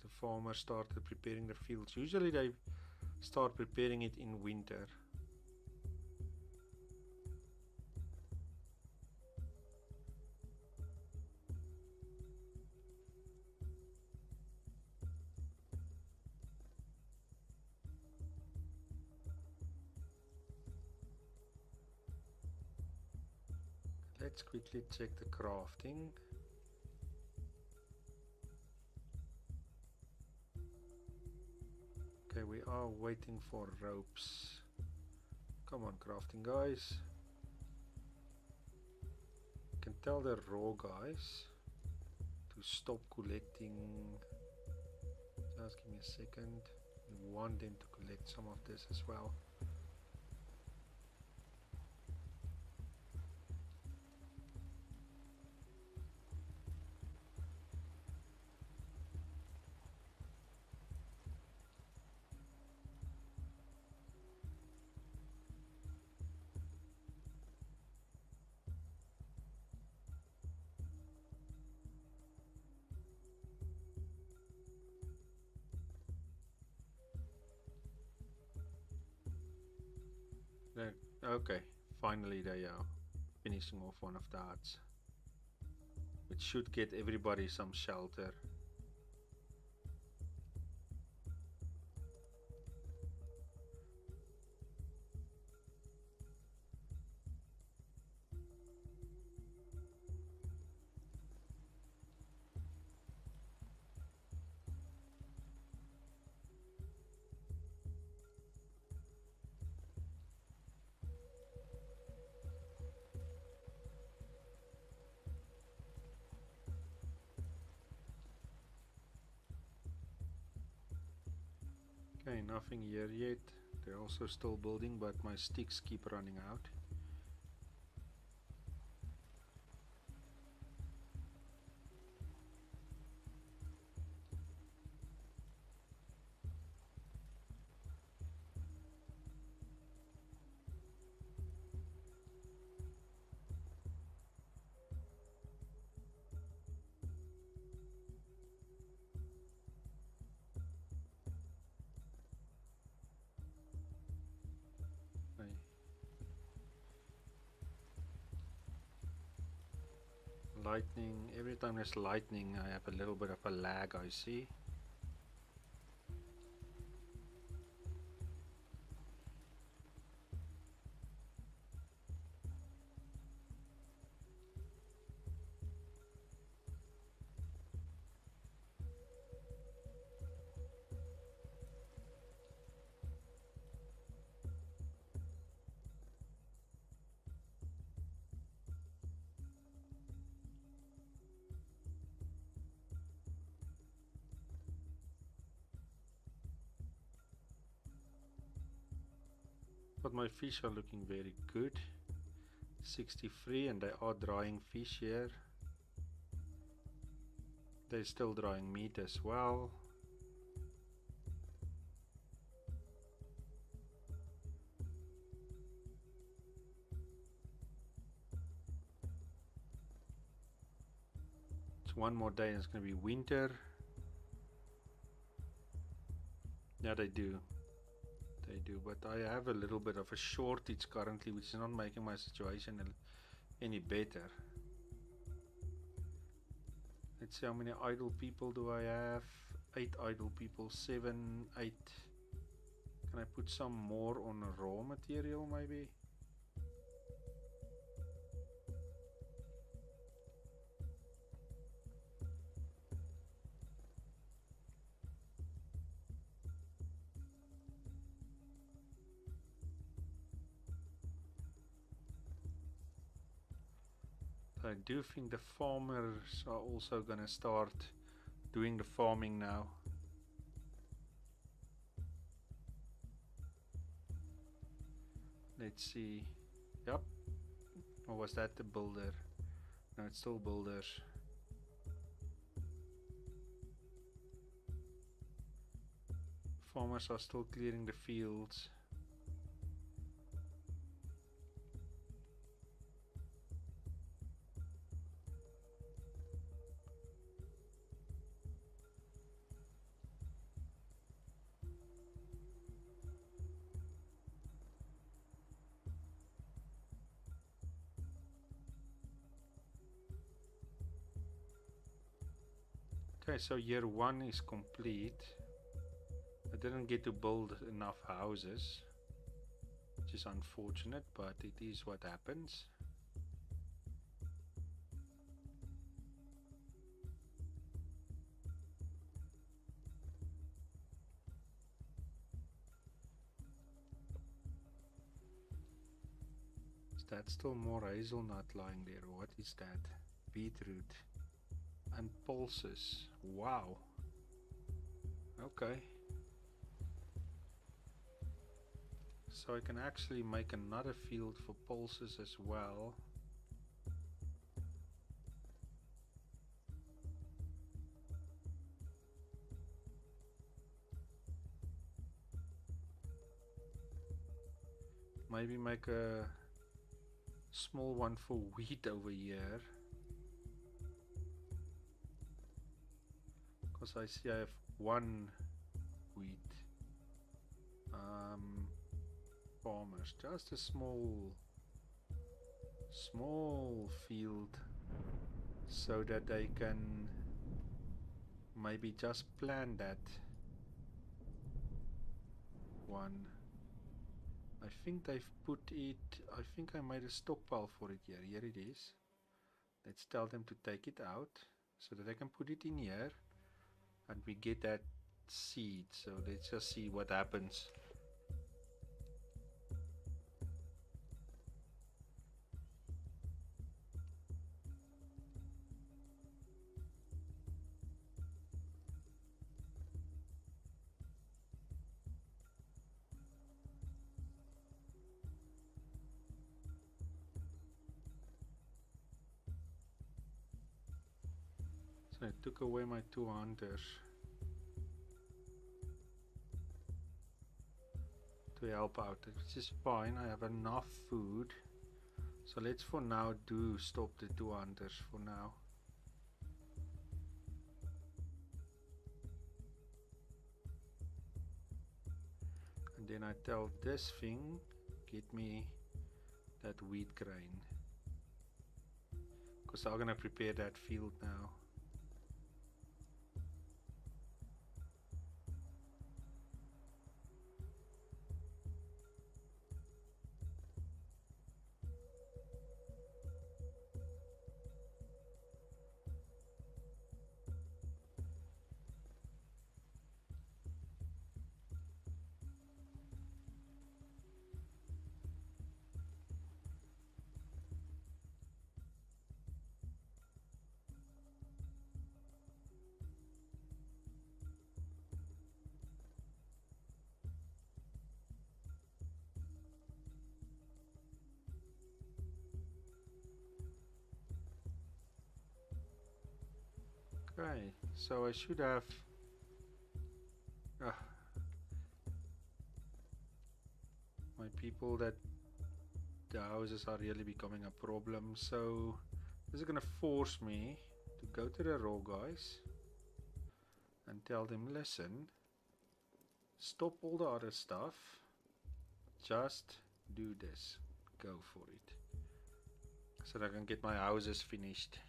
S1: The farmers started preparing their fields. Usually they start preparing it in winter. Let's quickly check the crafting. Okay, we are waiting for ropes. Come on, crafting guys. You can tell the raw guys to stop collecting. Just give me a second. We want them to collect some of this as well. Okay, finally they are finishing off one of the huts, which should get everybody some shelter. Okay, nothing here yet. They're also still building, but my sticks keep running out. Lightning, every time there's lightning I have a little bit of a lag, I see. But my fish are looking very good. 63, and they are drying fish here. They're still drying meat as well. It's one more day and it's going to be winter. Yeah, they do. They do, but I have a little bit of a shortage currently, which is not making my situation any better. Let's see how many idle people do I have. 8 idle people, 7, 8. Can I put some more on raw material maybe? I do think the farmers are also gonna start doing the farming now. Let's see. Yep. Or was that the builder? No, it's still builders. Farmers are still clearing the fields. Okay, so year 1 is complete. I didn't get to build enough houses, which is unfortunate, but it is what happens. Is that still more hazelnut lying there? What is that? Beetroot and pulses. Wow. Okay. So I can actually make another field for pulses as well. Maybe make a small one for wheat over here. Because I see I have 1 wheat. Farmers, just a small field so that they can maybe just plant that one. I think they've put it, I think I made a stockpile for it here. Here it is. Let's tell them to take it out so that I can put it in here and we get that seed. So let's just see what happens. So I took away my 2 hunters to help out, which is fine. I have enough food. So let's for now do stop the 2 hunters for now. And then I tell this thing, get me that wheat grain. Because I'm gonna prepare that field now. Okay, so I should have my people that the houses are really becoming a problem. So this is gonna force me to go to the raw guys and tell them, listen, stop all the other stuff, just do this, go for it, so that I can get my houses finished.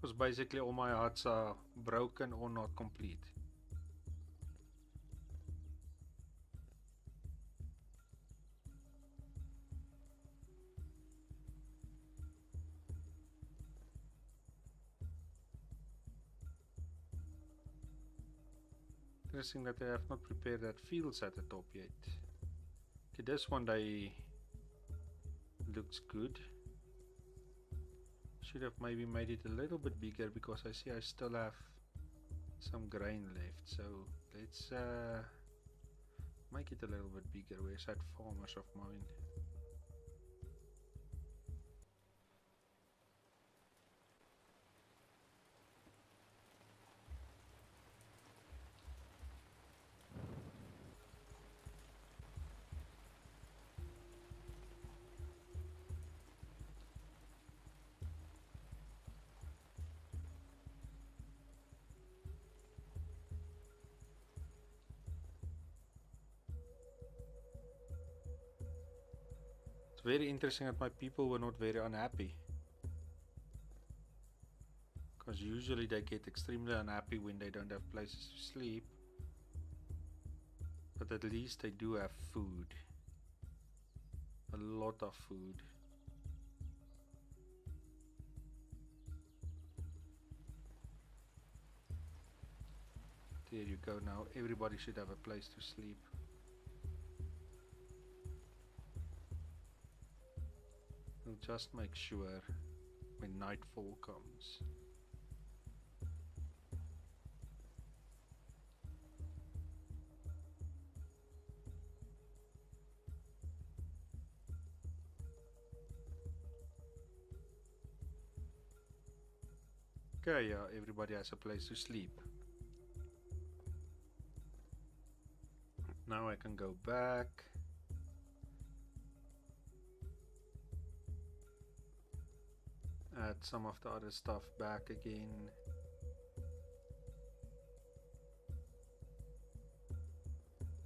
S1: Because basically all my huts are broken or not complete. Interesting that they have not prepared that fields at the top yet. Okay, this one day looks good. Should have maybe made it a little bit bigger because I see I still have some grain left. So let's make it a little bit bigger. Where's that farmers of mine? It's very interesting that my people were not very unhappy, because usually they get extremely unhappy when they don't have places to sleep. But at least they do have food, a lot of food. There you go. Now everybody should have a place to sleep. We'll just make sure when nightfall comes. Okay, yeah, everybody has a place to sleep. Now I can go back. Add some of the other stuff back again.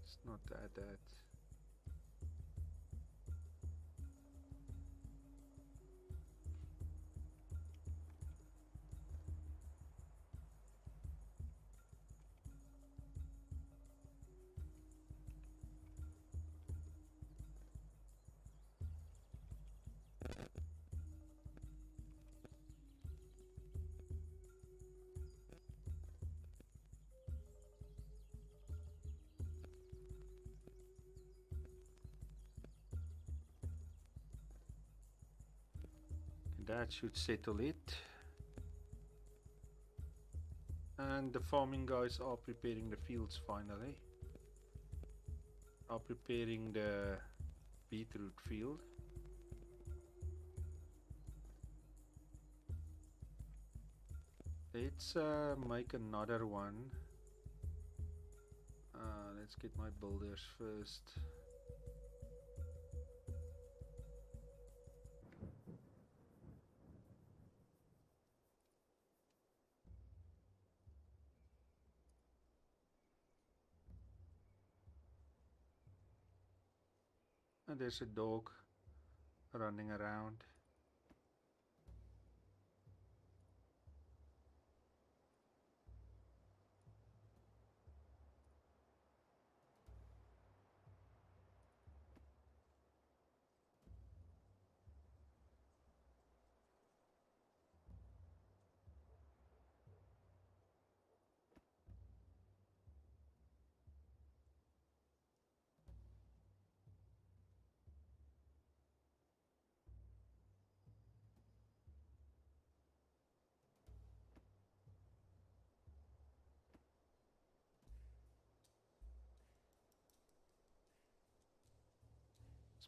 S1: It's not that. That should settle it. And the farming guys are preparing the fields finally. Are preparing the beetroot field. Let's make another one. Let's get my builders first. And there's a dog running around.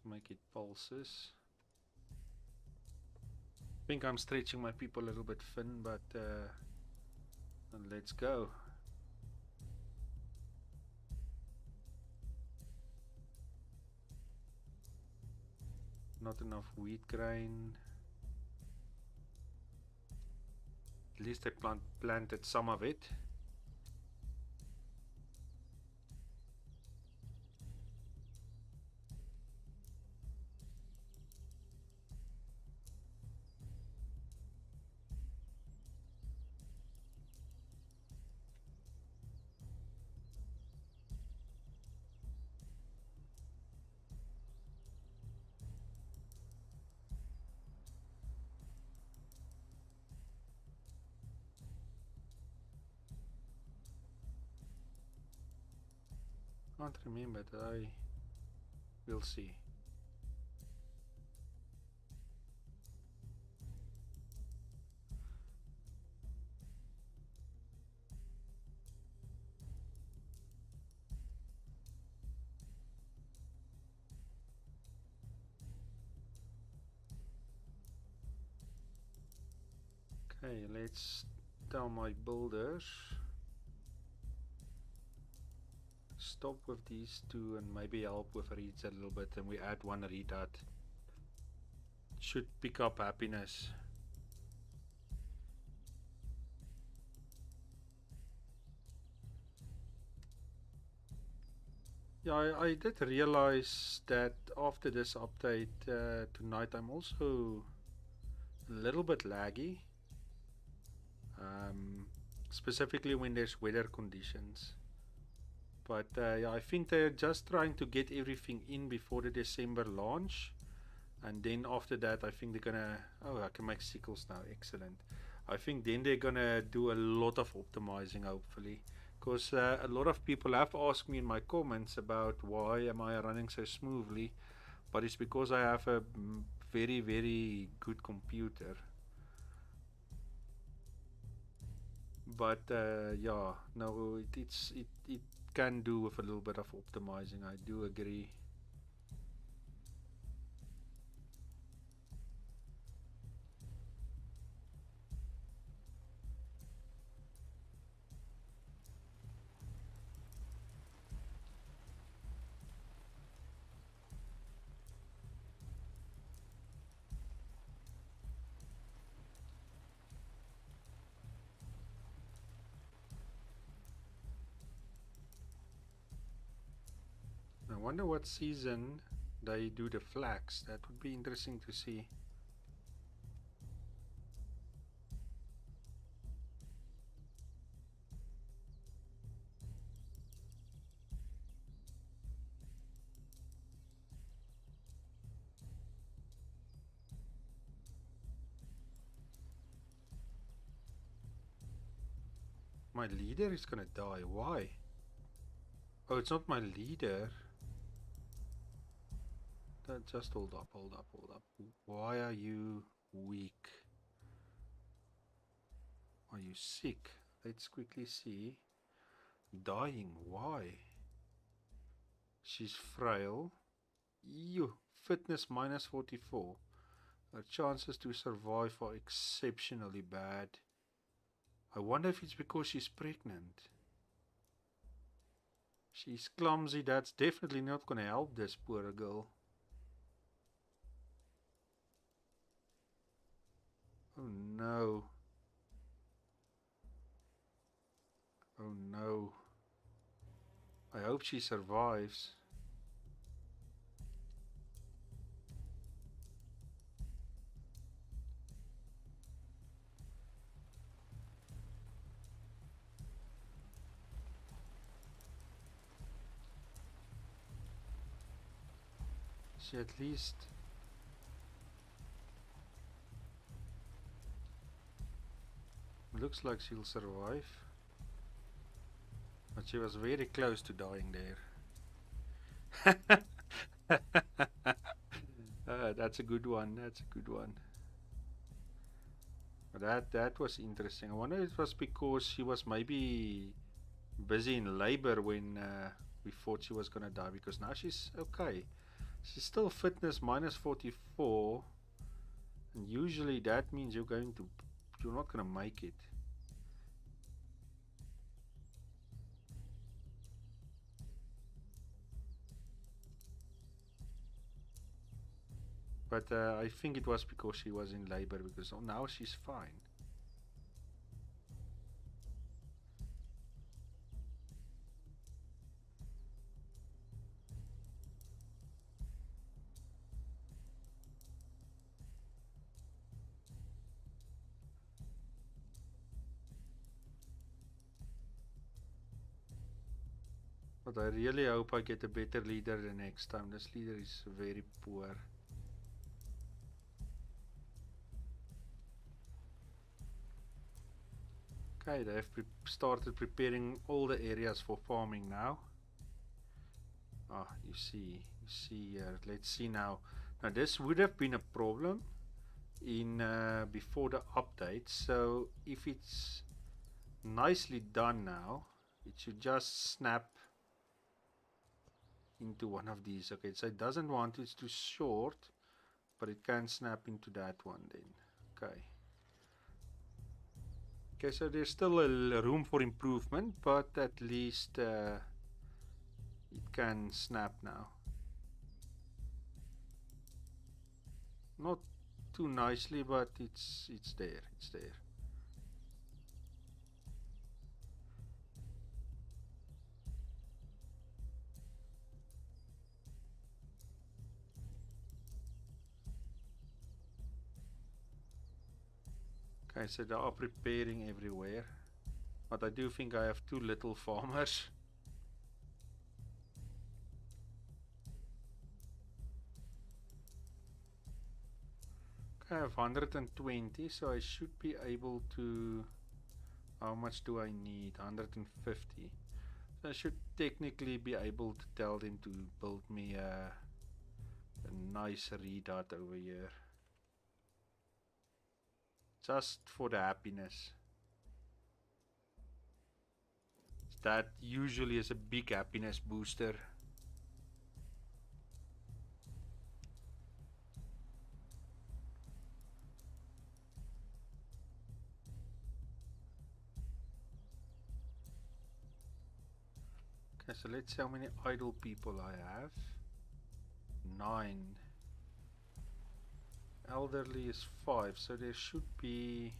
S1: make it pulses. I think I'm stretching my people a little bit thin, but let's go. Not enough wheat grain. At least I planted some of it. Can't remember that. I will see. Okay, let's tell my builders stop with these two and maybe help with reads a little bit, and we add one read that should pick up happiness. Yeah, I did realize that after this update tonight I'm also a little bit laggy, specifically when there's weather conditions. But yeah, I think they're just trying to get everything in before the December launch, and then after that I think they're gonna, oh, I can make sickles now, excellent. I think then they're gonna do a lot of optimizing, hopefully, because a lot of people have asked me in my comments about why am I running so smoothly, but it's because I have a very good computer. But yeah, no, it can do with a little bit of optimizing, I do agree. I wonder what season they do the flax. That would be interesting to see. My leader is gonna die. Why? Oh, it's not my leader. Just hold up. Why are you weak? Are you sick? Let's quickly see. Dying. Why? She's frail. Ew. Fitness minus 44. Her chances to survive are exceptionally bad. I wonder if it's because she's pregnant. She's clumsy. That's definitely not gonna help this poor girl. Oh no. Oh no. I hope she survives. She at least... looks like she'll survive. But she was very close to dying there. That's a good one. That's a good one. That was interesting. I wonder if it was because she was maybe busy in labor when we thought she was gonna die, because now she's okay. She's still fitness minus 44, and usually that means you're not gonna make it. But I think it was because she was in labor, because now she's fine. But I really hope I get a better leader the next time. This leader is very poor. Okay, they've started preparing all the areas for farming now. Ah, you see here. Let's see now. Now this would have been a problem in before the update. So if it's nicely done now, it should just snap into one of these. Okay, so it doesn't want it's too short, but it can snap into that one then. Okay. Okay, so there's still a room for improvement, but at least it can snap now. Not too nicely, but it's there. It's there. Okay, so they are preparing everywhere, but I do think I have too little farmers. Okay, I have 120, so I should be able to. How much do I need? 150. So I should technically be able to tell them to build me a nice redot over here. Just for the happiness. That usually is a big happiness booster. Okay, so let's see how many idle people I have. 9. Elderly is 5, so there should be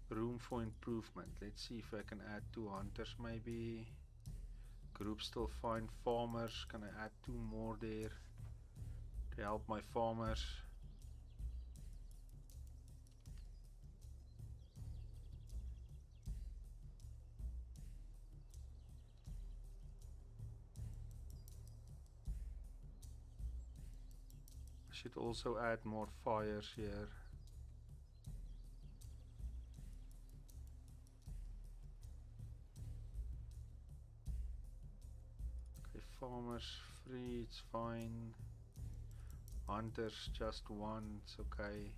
S1: room for improvement. Let's see if I can add 2 hunters maybe. Group still fine. Farmers, can I add 2 more there to help my farmers? I should also add more fires here. Okay, farmers free, it's fine. Hunters just 1, it's okay.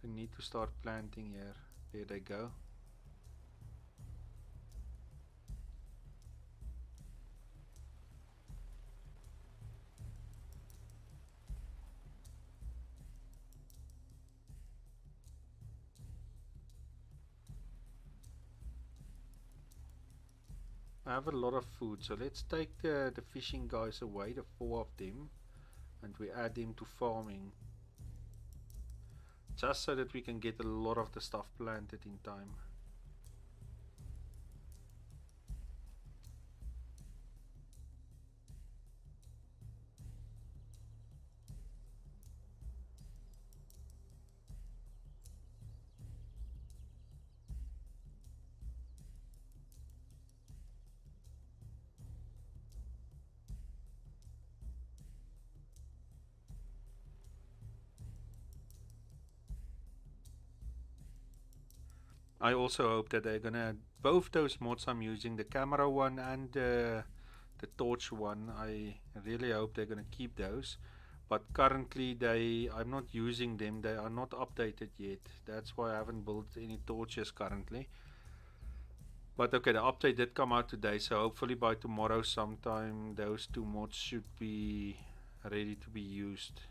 S1: They need to start planting here. There they go. I have a lot of food, so let's take the fishing guys away, the 4 of them, and we add them to farming. Just so that we can get a lot of the stuff planted in time. I also hope that they're gonna, both those mods I'm using, the camera one and the the torch one. I really hope they're gonna keep those. But currently I'm not using them. They are not updated yet. That's why I haven't built any torches currently. But okay, the update did come out today, so hopefully by tomorrow sometime those two mods should be ready to be used.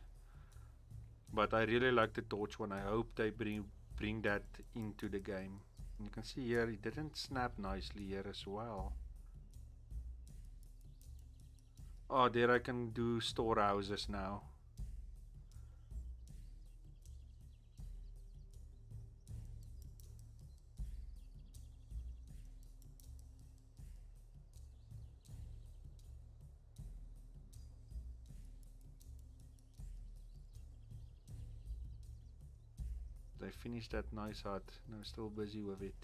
S1: But I really like the torch one. I hope they bring that into the game. You can see here it didn't snap nicely here as well. Oh, there I can do storehouses now. They finished that nice hut. They're still busy with it.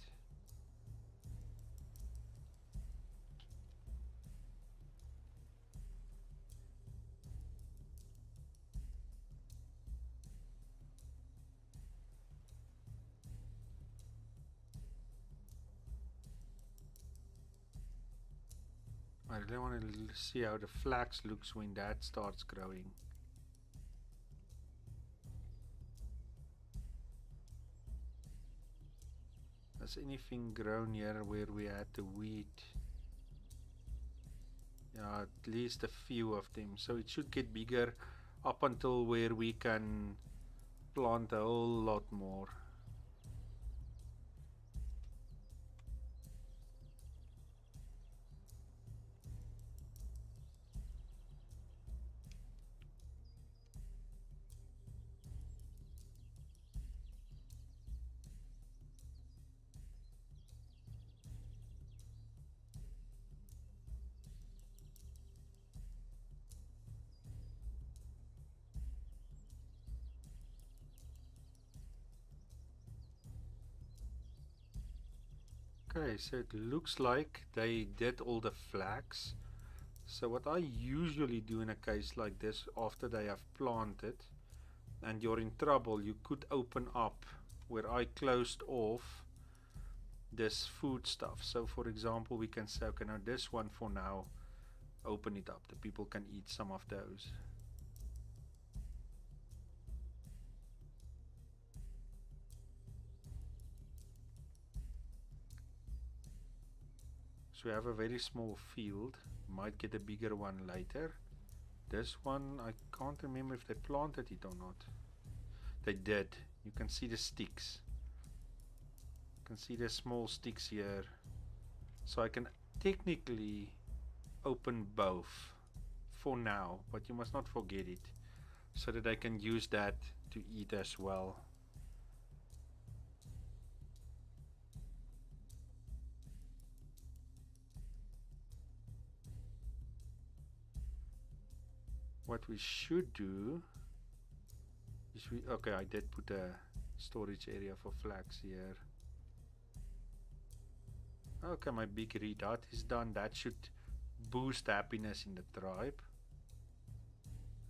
S1: I really want to see how the flax looks when that starts growing. Has anything grown here where we had the wheat? Yeah, at least a few of them. So it should get bigger up until where we can plant a whole lot more. Okay, so it looks like they did all the flags. So what I usually do in a case like this, after they have planted and you're in trouble, you could open up where I closed off this food stuff. So for example, we can say, okay, now this one for now, open it up. The people can eat some of those. So we have a very small field. Might get a bigger one later. This one, I can't remember if they planted it or not. They did. You can see the sticks. You can see the small sticks here. So I can technically open both for now, but you must not forget it, so that I can use that to eat as well. What we should do is okay, I did put a storage area for flax here. Okay, my big red dot is done. That should boost happiness in the tribe.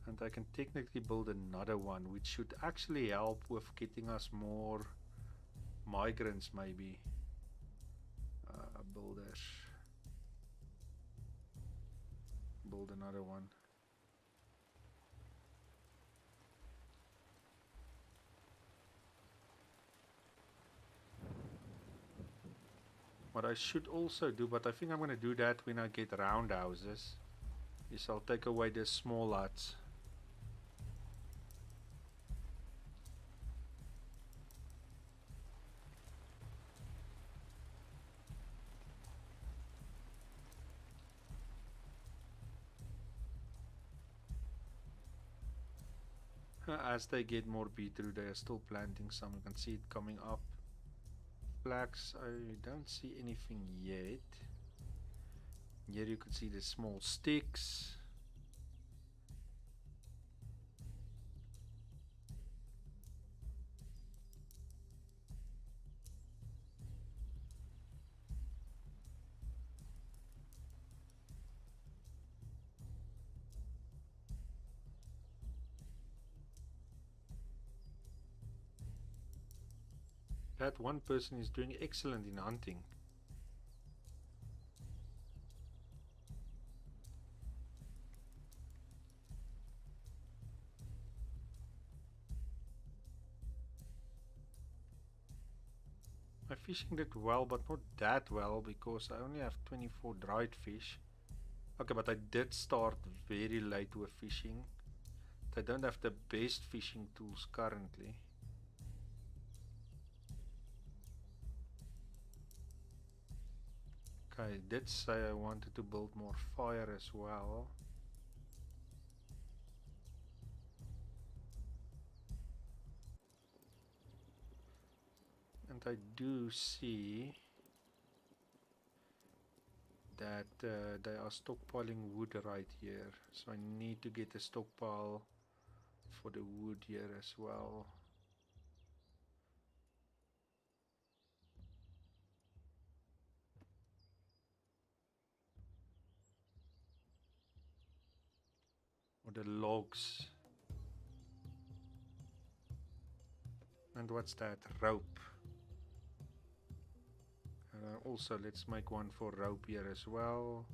S1: And I can technically build another one, which should actually help with getting us more migrants maybe. Builders. Build another one. What I should also do, but I think I'm going to do that when I get roundhouses, is I'll take away the small huts. As they get more beetroot, they are still planting some. You can see it coming up. Flax, I don't see anything yet. Here you can see the small sticks. That one person is doing excellent in hunting. My fishing did well, but not that well because I only have 24 dried fish. Okay, but I did start very late with fishing. I don't have the best fishing tools currently. Okay, I did say I wanted to build more fire as well. And I do see that they are stockpiling wood right here. So I need to get a stockpile for the wood here as well. Or the logs. And what's that? Rope. Also, let's make one for rope here as well.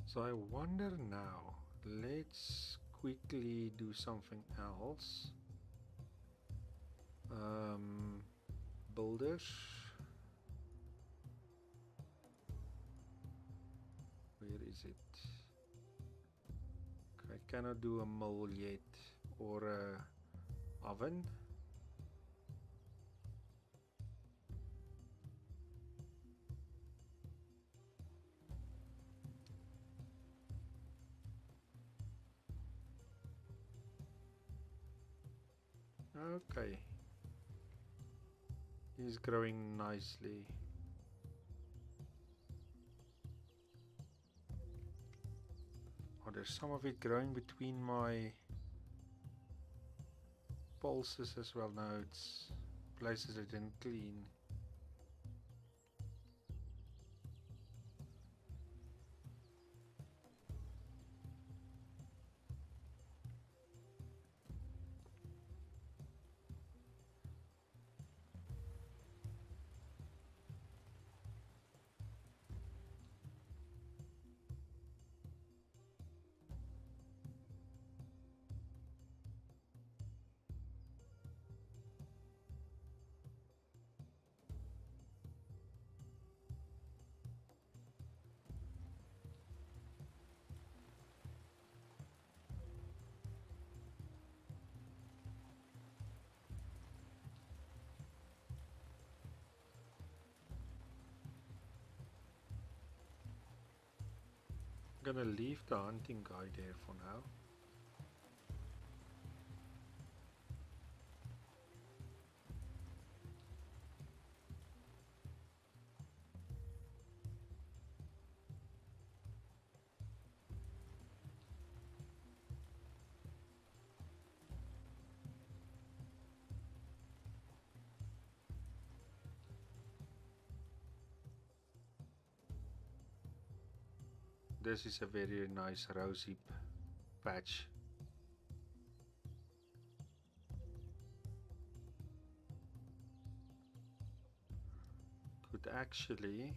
S1: So I wonder now, let's quickly do something else. Builders. Where is it? I cannot do a mill yet or a oven. Okay. He's growing nicely. Oh, there's some of it growing between my pulses as well. Now it's places I didn't clean. I'm gonna leave the hunting guy there for now. This is a very nice rosy patch. Could actually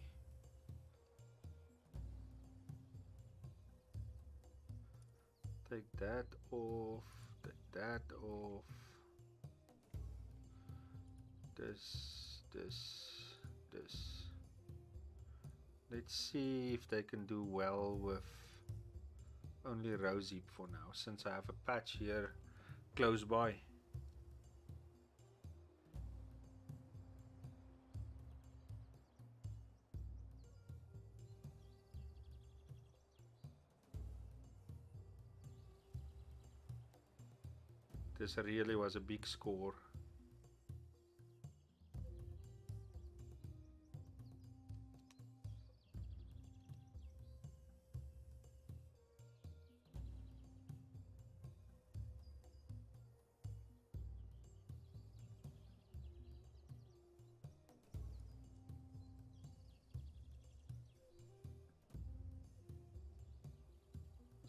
S1: take that off, take that off. This. Let's see if they can do well with only rosy for now, since I have a patch here close by. This really was a big score.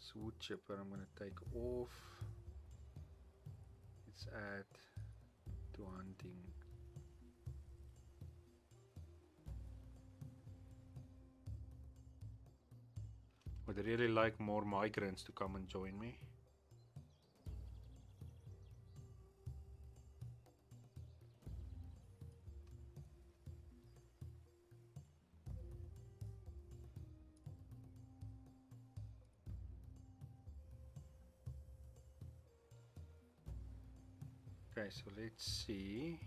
S1: This wood chipper I'm going to take off. Let's add to hunting. Would really like more migrants to come and join me. Okay, so let's see.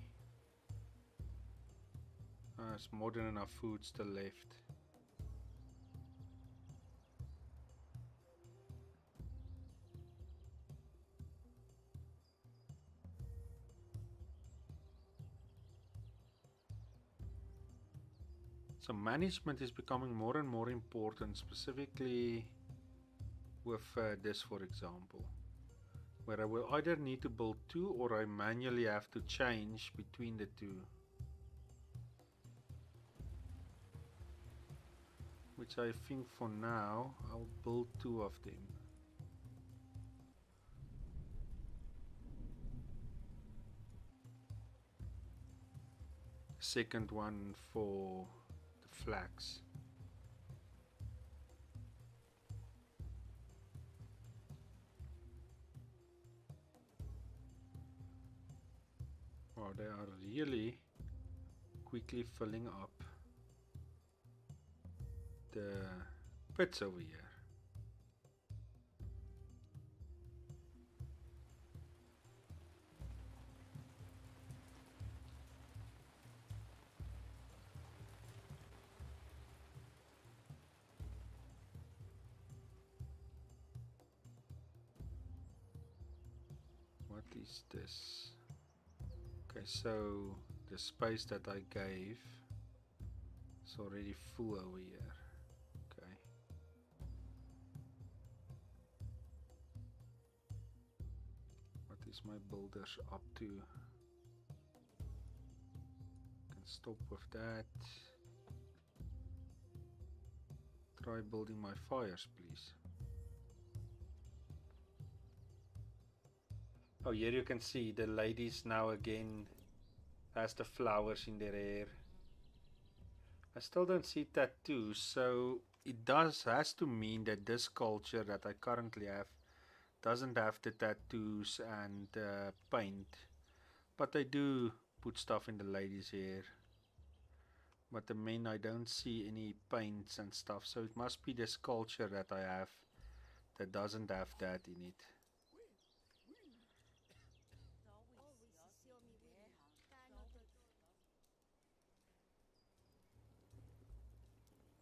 S1: There's more than enough food still left. So management is becoming more and more important, specifically with this, for example, where I will either need to build two or I manually have to change between the two, which I think for now I'll build two of them. Second one for the flax. Oh, they are really quickly filling up the pits over here. What is this? Okay, so the space that I gave is already full over here. Okay. What is my builders up to? Can stop with that. Try building my fires, please. Oh, here you can see the ladies now again has the flowers in their hair. I still don't see tattoos, so it has to mean that this culture that I currently have doesn't have the tattoos and paint, but they do put stuff in the ladies' hair. But the men, I don't see any paints and stuff, so it must be this culture that I have that doesn't have that in it.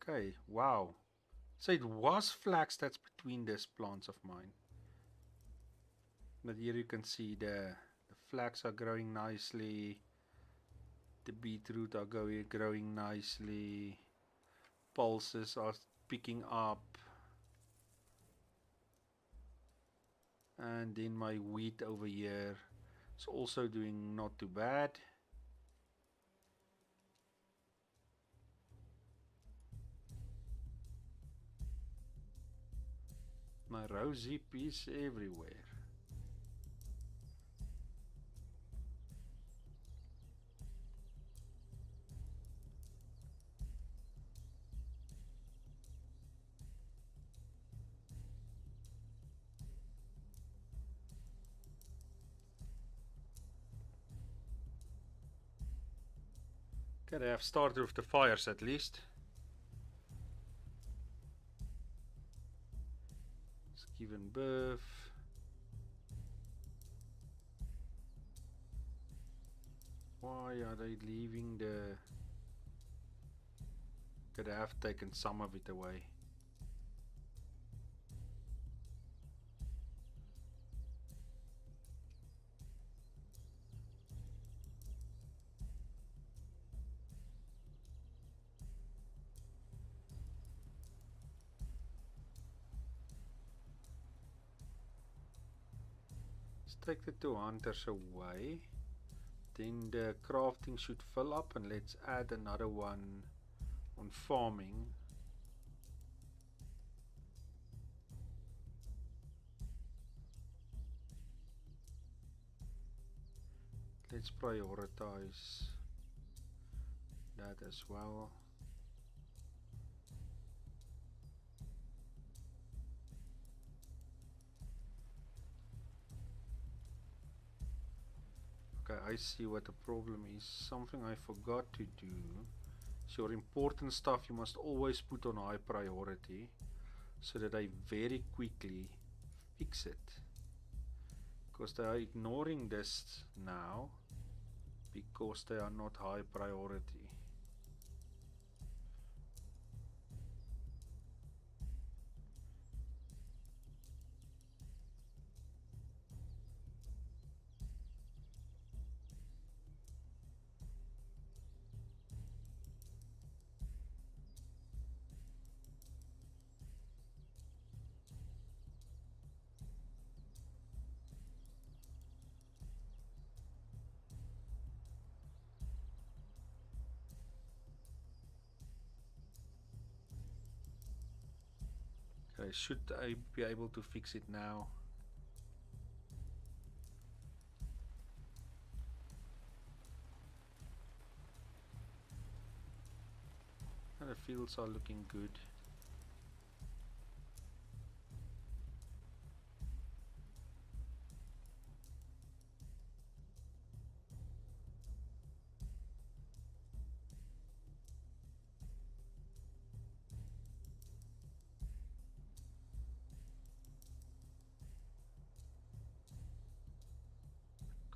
S1: Okay, wow. So it was flax that's between these plants of mine. But here you can see the flax are growing nicely. The beetroot are growing nicely. Pulses are picking up. And then my wheat over here is also doing not too bad. My rosy is everywhere. Okay, they have started with the fires at least. It's given birth. Why are they leaving the... Could have taken some of it away. Let's take the two hunters away. Then the crafting should fill up, and let's add another one on farming. let's prioritize that as well. Okay, I see what the problem is. Something I forgot to do. So your important stuff you must always put on high priority so that I very quickly fix it. Because they are ignoring this now because they are not high priority. Okay, should I be able to fix it now? And the fields are looking good.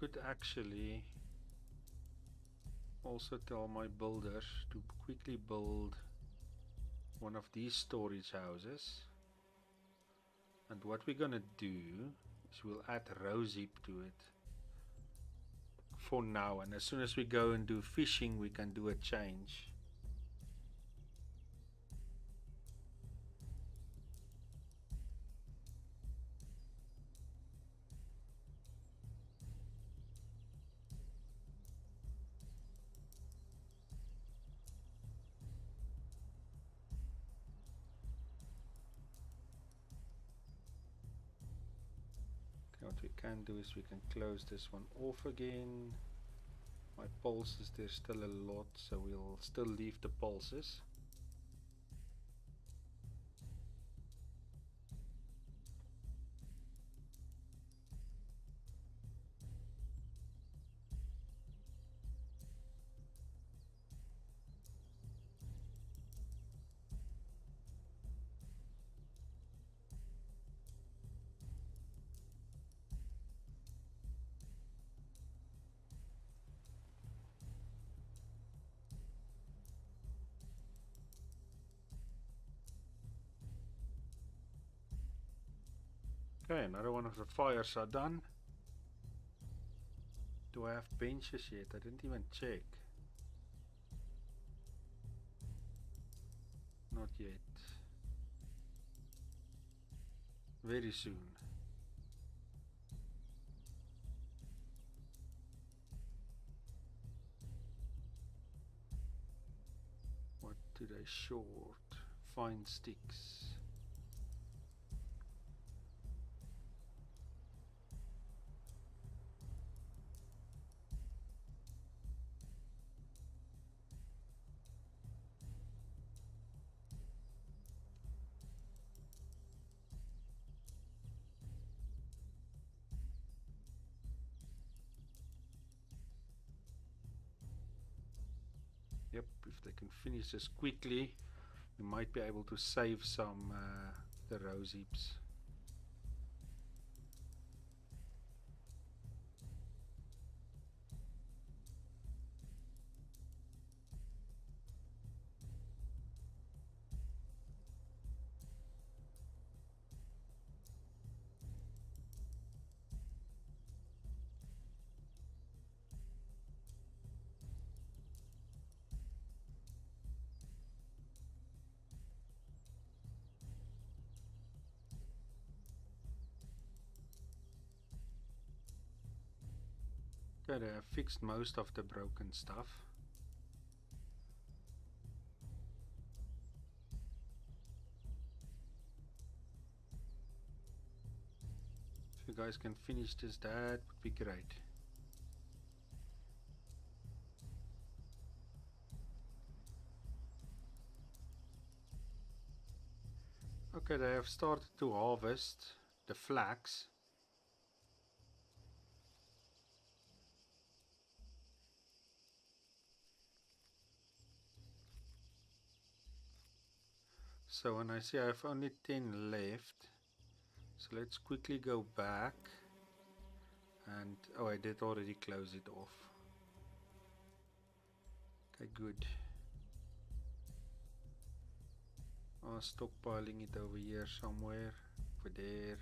S1: Could actually also tell my builders to quickly build one of these storage houses, and what we're gonna do is we'll add row zip to it for now, and as soon as we go and do fishing we can do a change. Okay, what we can do is we can close this one off again. My pulses, there's still a lot, so we'll still leave the pulses. Okay, another one of the fires are done. Do I have benches yet? I didn't even check. Not yet. Very soon. What did I short? Find sticks. Yep, if they can finish this quickly, we might be able to save some the rose heaps. Okay, they have fixed most of the broken stuff. If you guys can finish this, that would be great. Okay, they have started to harvest the flax. So when I see I have only 10 left, so let's quickly go back and oh, I did already close it off. Okay, good. Oh, stockpiling it over here somewhere, over there.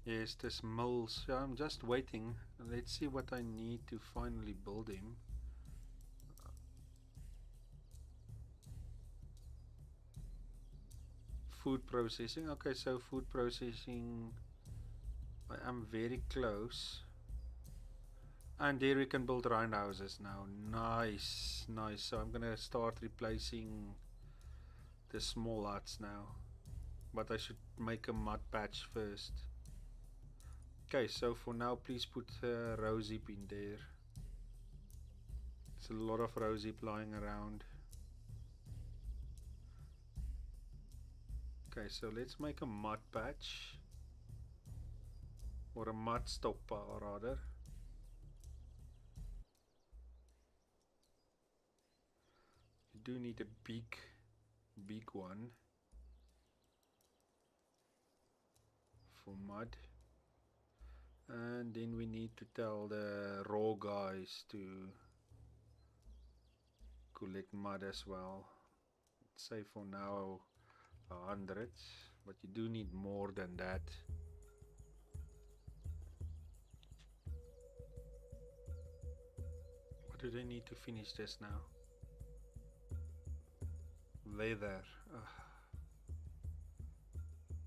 S1: Yes, this mills. Yeah, I'm just waiting. Let's see what I need to finally build him. Food processing. Okay, so food processing. I am very close. And there we can build roundhouses now. Nice, nice. So I'm gonna start replacing the small huts now. But I should make a mud patch first. Okay, so for now, please put rose hip in there. There's a lot of rose hip lying around. Okay, so let's make a mud patch. Or a mud stockpile rather. You do need a big one for mud. And then we need to tell the raw guys to collect mud as well. Let's say for now 100, but you do need more than that. What do they need to finish this now? Leather.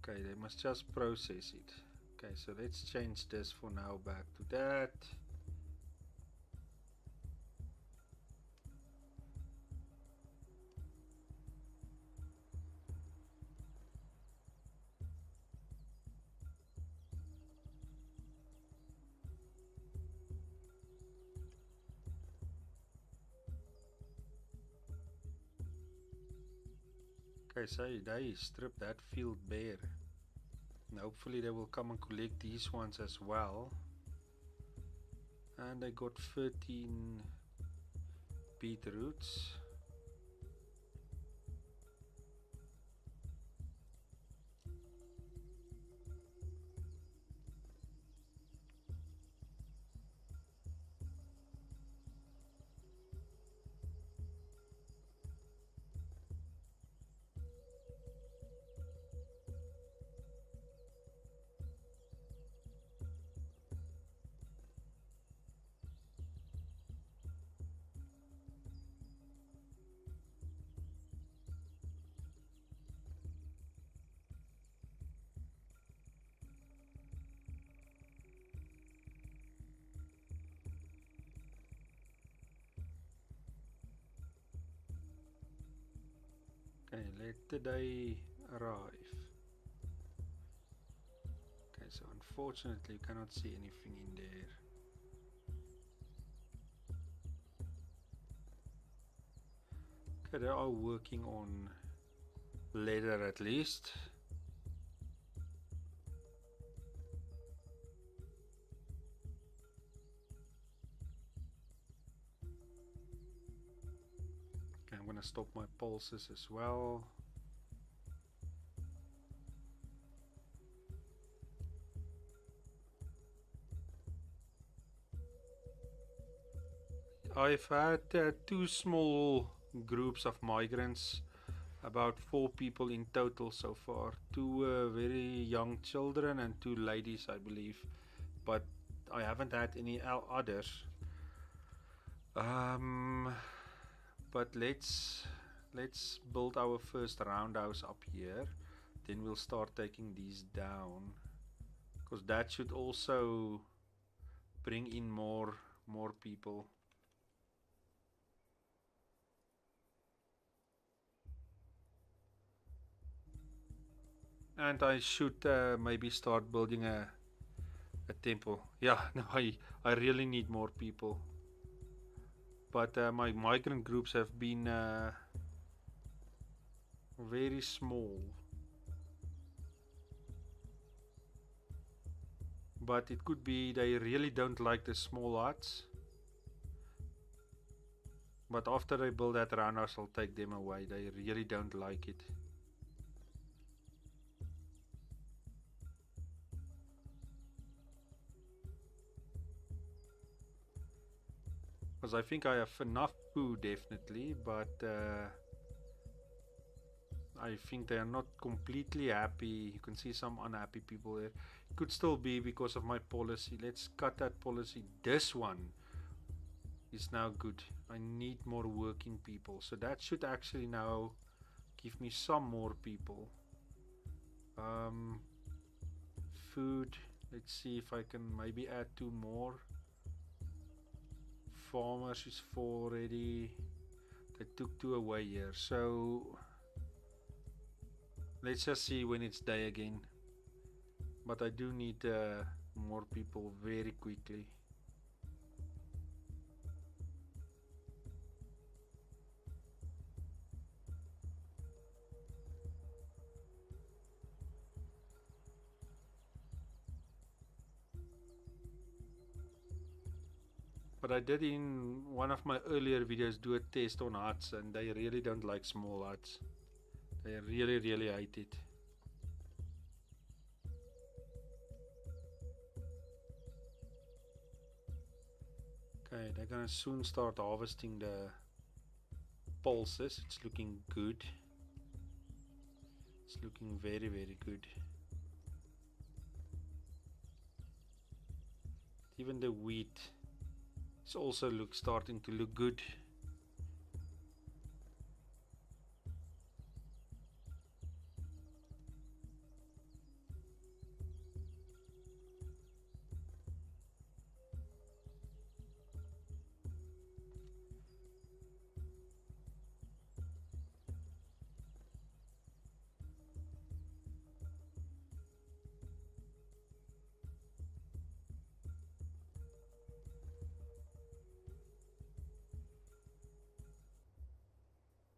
S1: Okay, they must just process it. Okay, so let's change this for now back to that. Okay, so they strip that field bare. And hopefully they will come and collect these ones as well. And I got 13 beetroots. Okay, let the day arrive. Okay, so unfortunately you cannot see anything in there. Okay, they are working on leather at least. Okay, I'm gonna stop my pulses as well. I've had two small groups of migrants, about 4 people in total so far. Two very young children and 2 ladies, I believe. But I haven't had any others. But let's build our first roundhouse up here. Then we'll start taking these down, because that should also bring in more people. And I should maybe start building a temple. Yeah, no, I really need more people. But my migrant groups have been very small. But it could be they really don't like the small huts. But after I build that roundhouse, I'll take them away. They really don't like it. Because I think I have enough food, definitely, but I think they are not completely happy. You can see some unhappy people there. It could still be because of my policy. Let's cut that policy. This one is now good. I need more working people. So that should actually now give me some more people. Food. Let's see if I can maybe add 2 more. Farmers is 4 already. They took 2 away here. So let's just see when it's day again. But I do need more people very quickly. But I did in one of my earlier videos do a test on huts, and they really don't like small huts. They really hate it. Okay, they're gonna soon start harvesting the pulses. It's looking good. It's looking very good. Even the wheat is also starting to look good.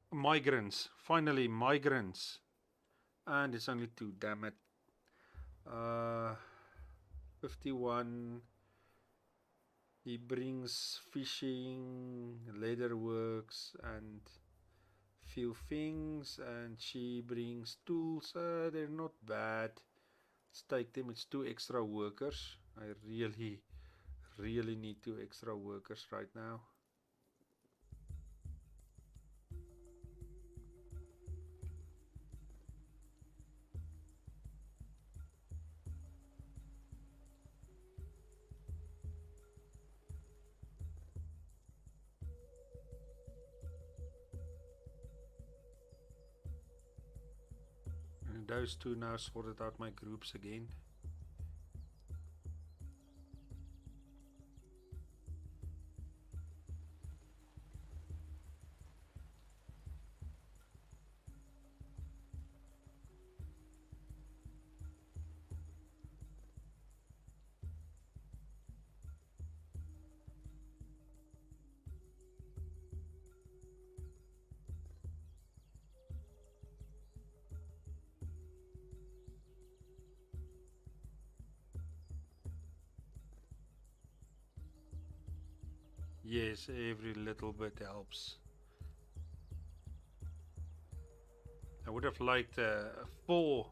S1: Migrants, finally migrants. And it's only 2, damn it. 51. He brings fishing, leatherworks, and few things, and she brings tools. They're not bad. Let's take them. It's 2 extra workers. I really need 2 extra workers right now. And those 2 now sorted out my groups again. Yes, every little bit helps. I would have liked 4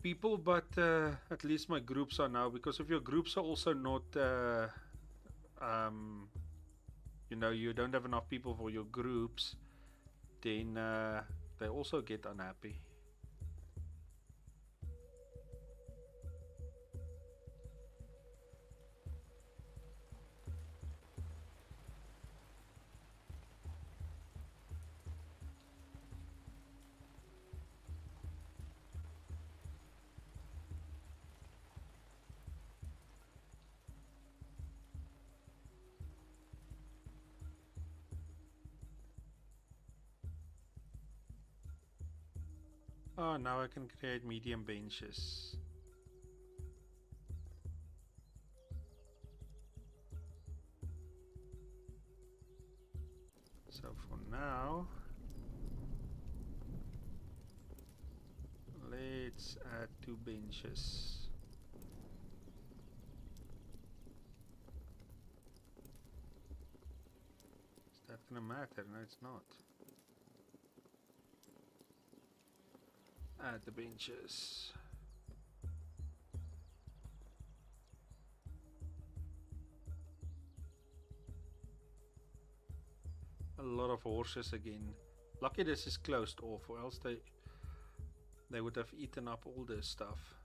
S1: people, but at least my groups are now, because if your groups are also not you know, you don't have enough people for your groups, then they also get unhappy. Oh, now I can create medium benches. So for now, let's add 2 benches. Is that gonna matter? No, it's not. Add the benches. A lot of horses again. Lucky this is closed off, or else they would have eaten up all this stuff.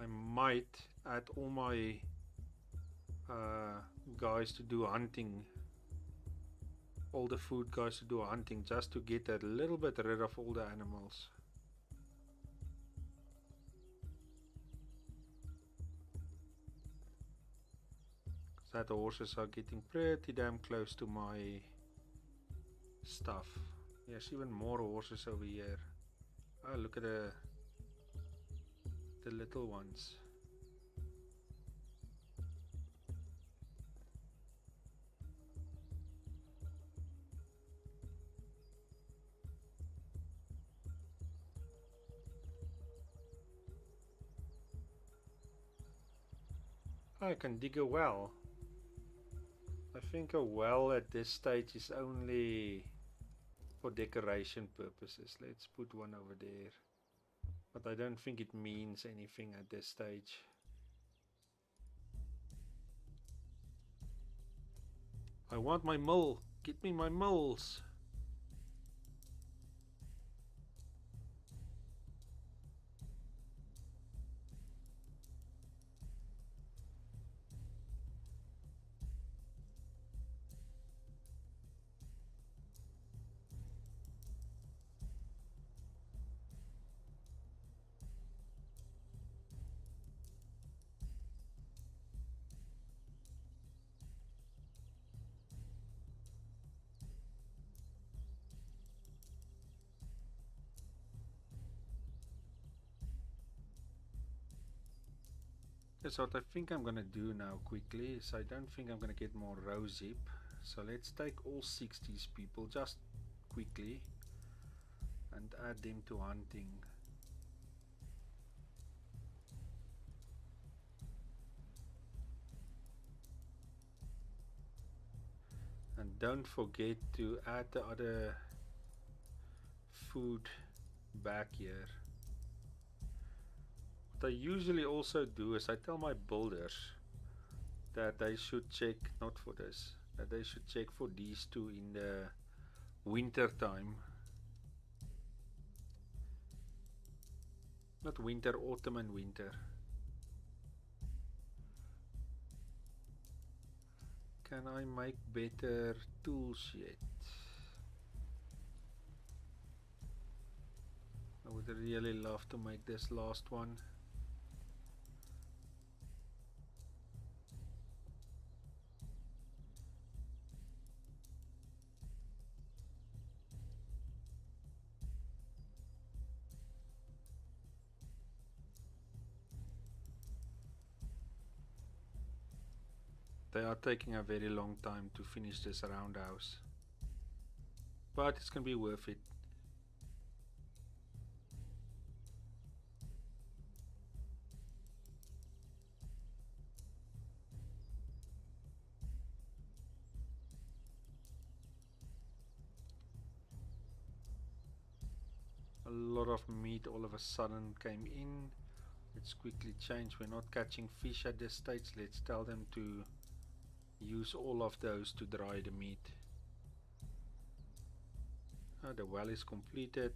S1: I might add all my guys to do hunting, all the food guys to do hunting, just to get a little bit rid of all the animals. That horses are getting pretty damn close to my stuff. There's even more horses over here. Oh, look at the little ones. I can dig a well. I think a well at this stage is only for decoration purposes. Let's put one over there. But I don't think it means anything at this stage. I want my mill. Get me my mills. That's what I think I'm gonna do now quickly, is I don't think I'm gonna get more row zip. So let's take all 60s people just quickly and add them to hunting. And don't forget to add the other food back here. What I usually also do is I tell my builders that they should check, not for this, that they should check for these two in the winter time. Not winter, autumn and winter. Can I make better tools yet? I would really love to make this last one. They are taking a very long time to finish this roundhouse, but it's gonna be worth it. A lot of meat all of a sudden came in. Let's quickly change. We're not catching fish at this stage. Let's tell them to use all of those to dry the meat. The well is completed.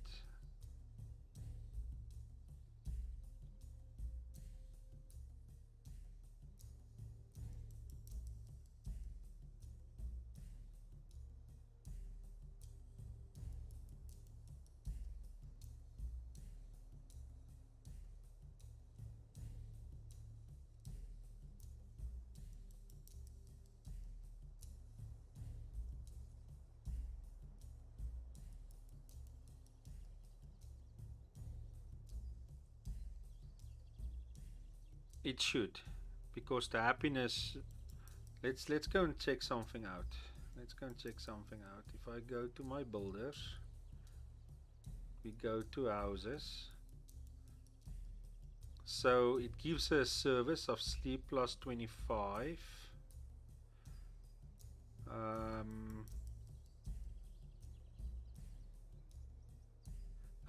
S1: It should, because the happiness. Let's go and check something out. Let's go and check something out. If I go to my builders, we go to houses. So it gives a service of sleep plus 25.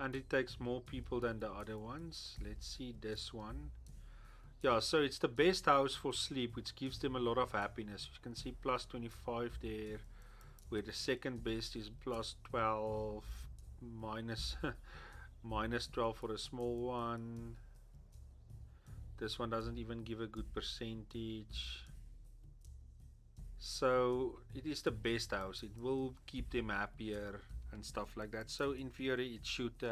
S1: And it takes more people than the other ones. Let's see this one. Yeah, so it's the best house for sleep, which gives them a lot of happiness. You can see plus 25 there, where the second best is plus 12, minus minus 12 for a small one. This one doesn't even give a good percentage. So it is the best house. It will keep them happier and stuff like that. So in theory it should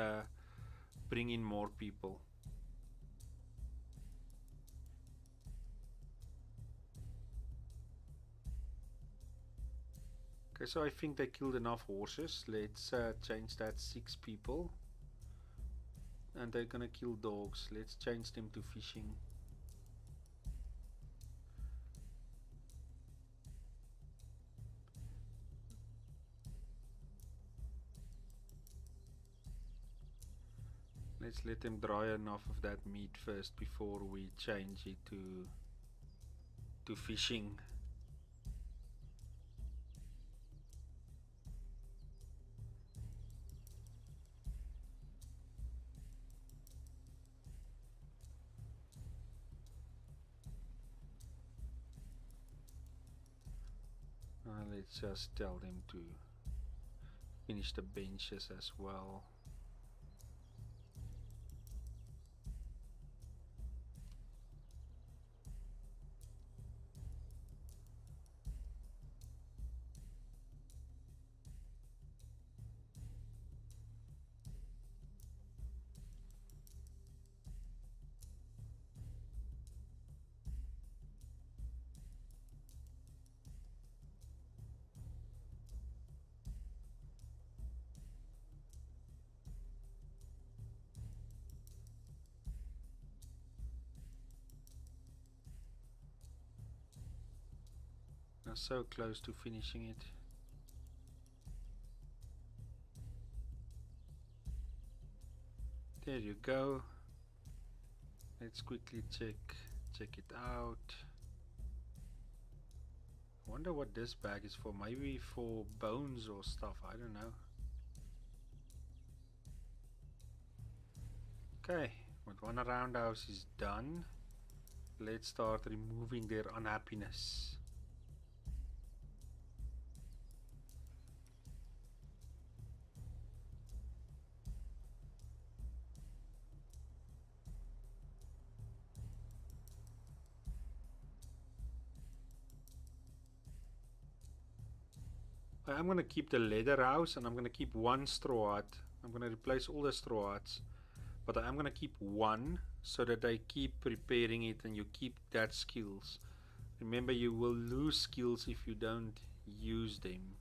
S1: bring in more people. Okay, so I think they killed enough horses. Let's change that 6 people. And they're gonna kill dogs. Let's change them to fishing. Let's let them dry enough of that meat first before we change it to fishing. Let's just tell them to finish the benches as well. Now so close to finishing it. There you go. Let's quickly check it out. I wonder what this bag is for. Maybe for bones or stuff. I don't know. Okay, with one roundhouse is done. Let's start removing their unhappiness. I'm gonna keep the leather house and I'm gonna keep one straw hut. I'm gonna replace all the straw huts, but I'm gonna keep one so that I keep preparing it and you keep that skills. Remember, you will lose skills if you don't use them.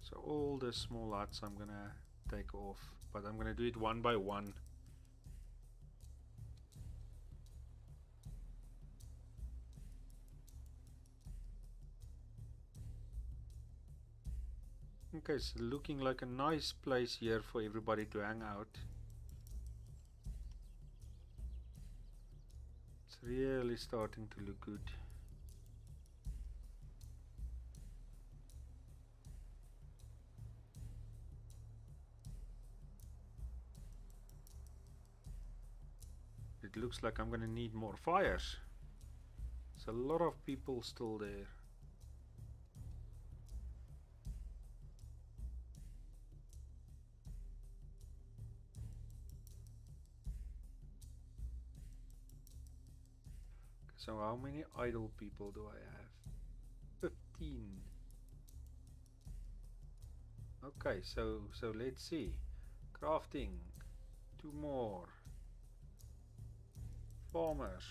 S1: So all the small huts I'm gonna take off, but I'm gonna do it one by one. Okay, so looking like a nice place here for everybody to hang out. It's really starting to look good. It looks like I'm gonna need more fires. There's a lot of people still there. So how many idle people do I have? 15. Okay, so let's see. Crafting, 2 more. Farmers,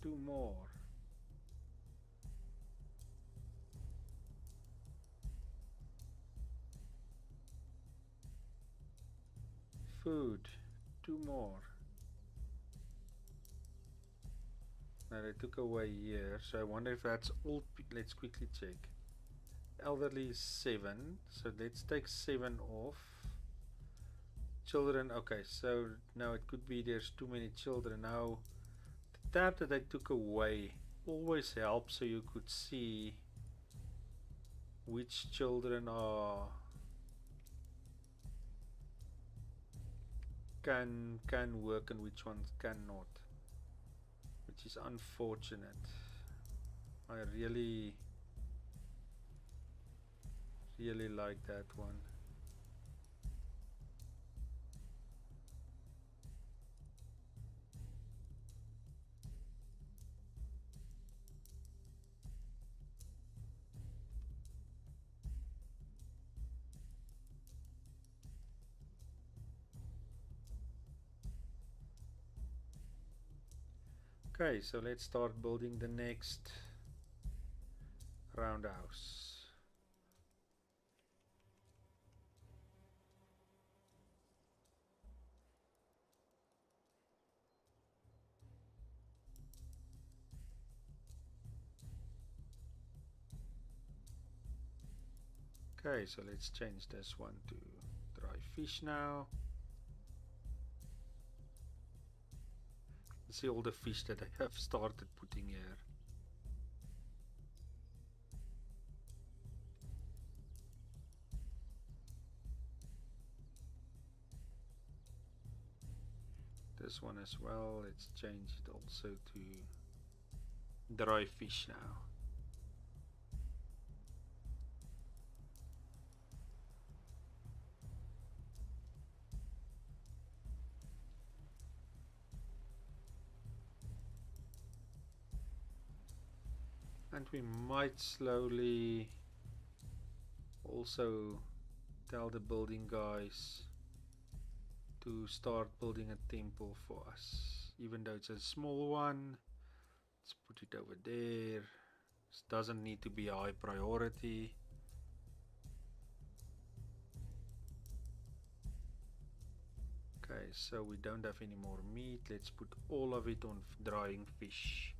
S1: 2 more. Food, 2 more. Now they took away here, so I wonder if that's all. Let's quickly check. Elderly is 7, so let's take 7 off. Children, okay, so now it could be there's too many children. Now the tab that I took away always helps, so you could see which children are can work and which ones cannot, which is unfortunate. I really like that one. Okay, so let's start building the next roundhouse. Okay, so let's change this one to dry fish now. See all the fish that I have started putting here. This one as well, let's change it also to dry fish now. And we might slowly also tell the building guys to start building a temple for us, even though it's a small one. Let's put it over there. This doesn't need to be high priority. Okay, so we don't have any more meat. Let's put all of it on drying fish.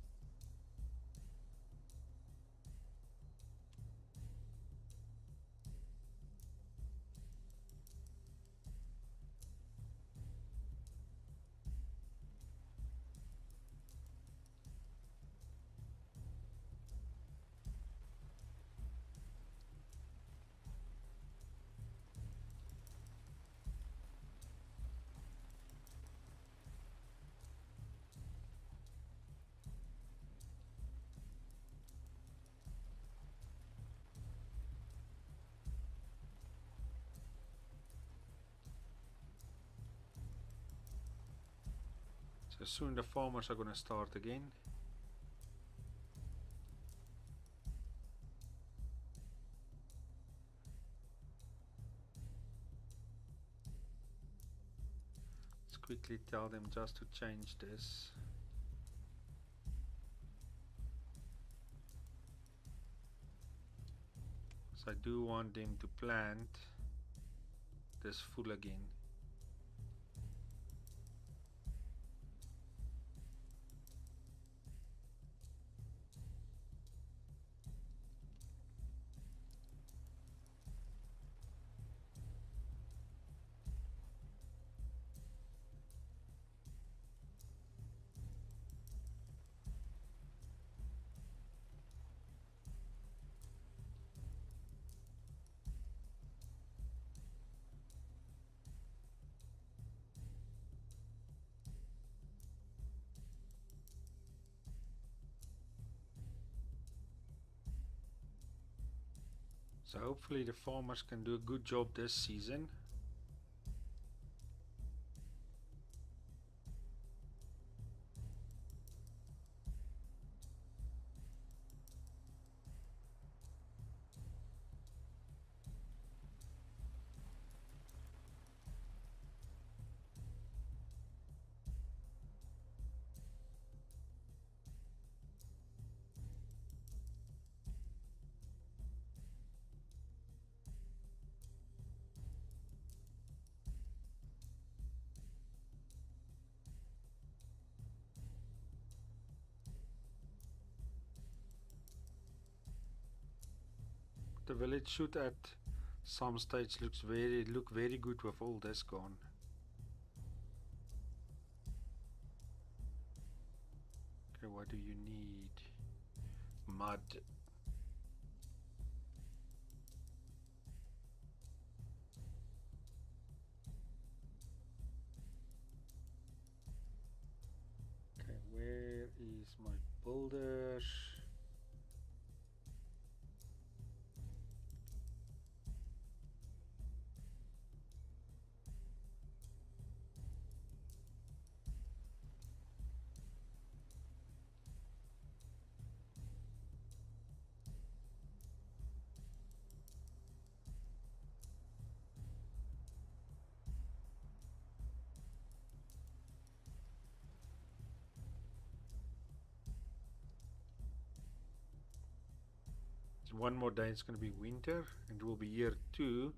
S1: So soon the farmers are going to start again. Let's quickly tell them just to change this. So I do want them to plant this full again. So hopefully the farmers can do a good job this season. The village should at some stage look very good with all this gone. Okay, what do you need? Mud. Okay, where is my builders? One more day it's going to be winter and it will be year 2.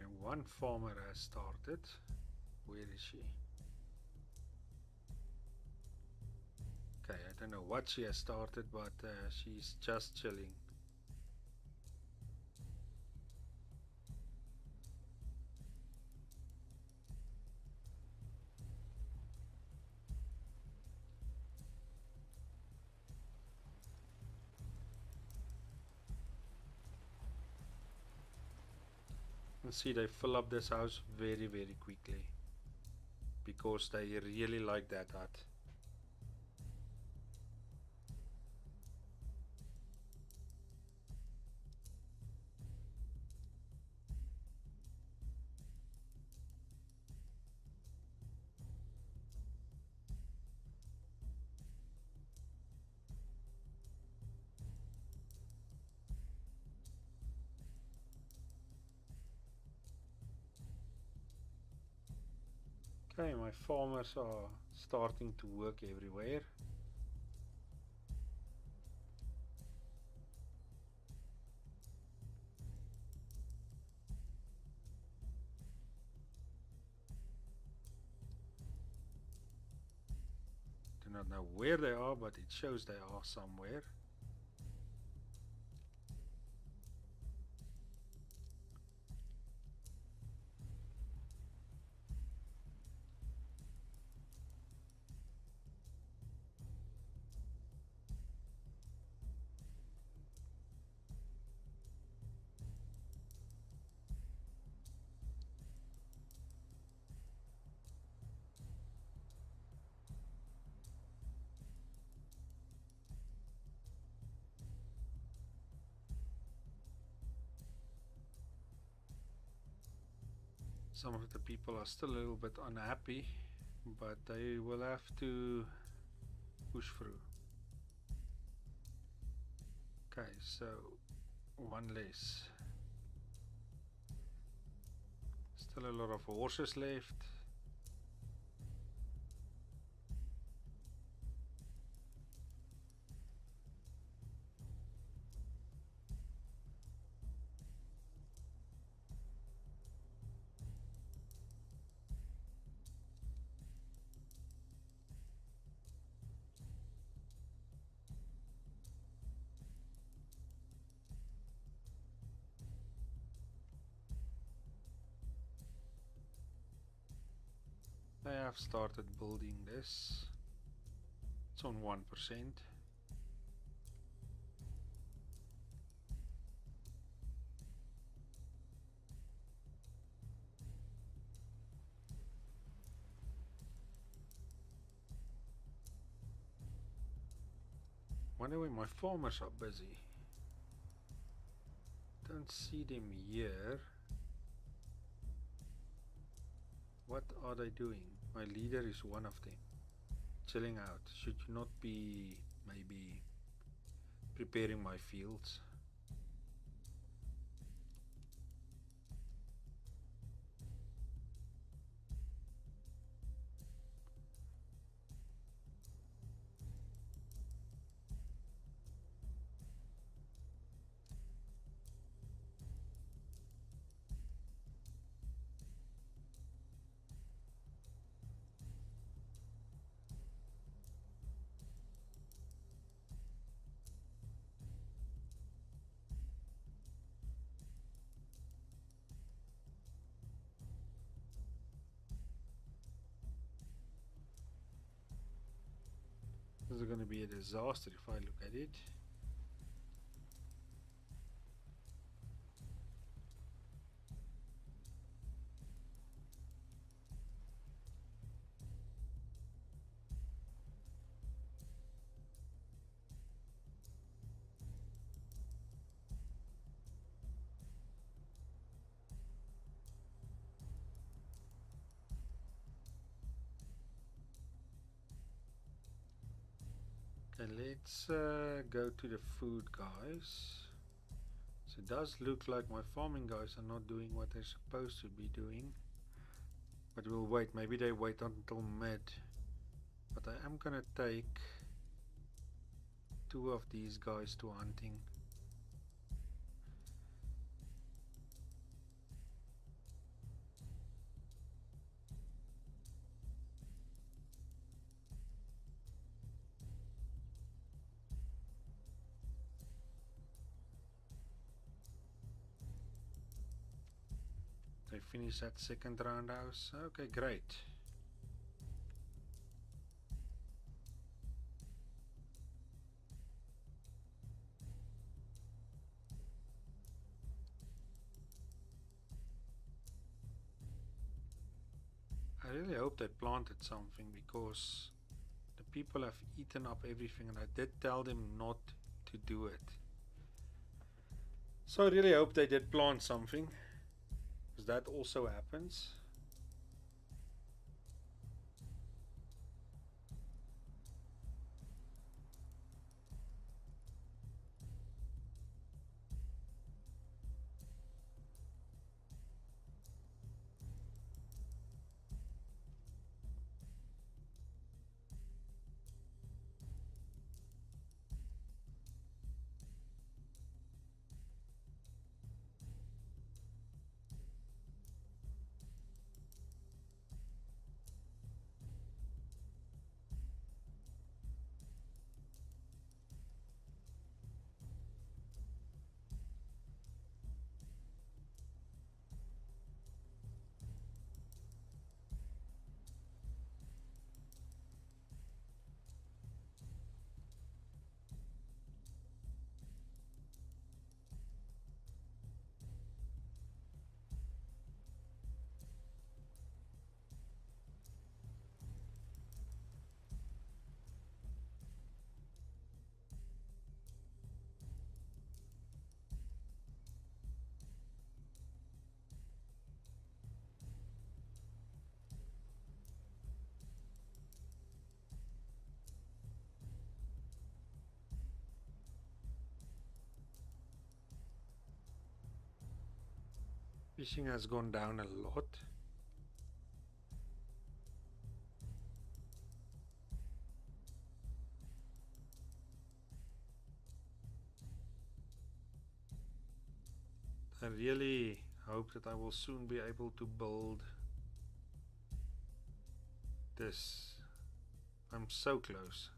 S1: And one farmer has started. Where is she? Okay, I don't know what she has started, but she's just chilling. And see, they fill up this house very quickly because they really like that hut. Okay, my farmers are starting to work everywhere. Do not know where they are, but it shows they are somewhere. Some of the people are still a little bit unhappy, but they will have to push through. Okay, so one less. Still a lot of horses left. I have started building this. It's on 1%. Wonder where my farmers are busy. Don't see them here. What are they doing? My leader is one of them. Chilling out. Should you not be maybe preparing my fields? This is going to be a disaster if I look at it. Okay, let's go to the food guys. So it does look like my farming guys are not doing what they're supposed to be doing. But we'll wait, maybe they wait until mid. But I am gonna take 2 of these guys to hunting. They finish that second roundhouse. Okay, great. I really hope they planted something, because the people have eaten up everything and I did tell them not to do it. So I really hope they did plant something, because that also happens. Fishing has gone down a lot. I really hope that I will soon be able to build this. I'm so close.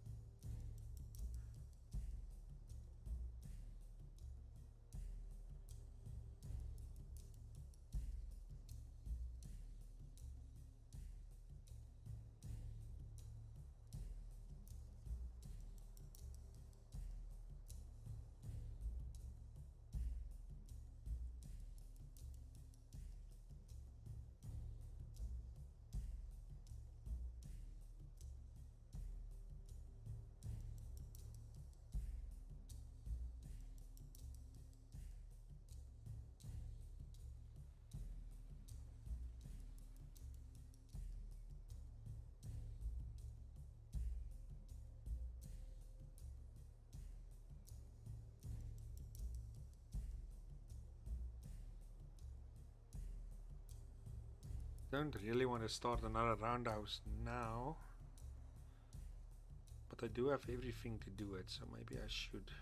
S1: Don't really want to start another roundhouse now, but I do have everything to do it, so maybe I should.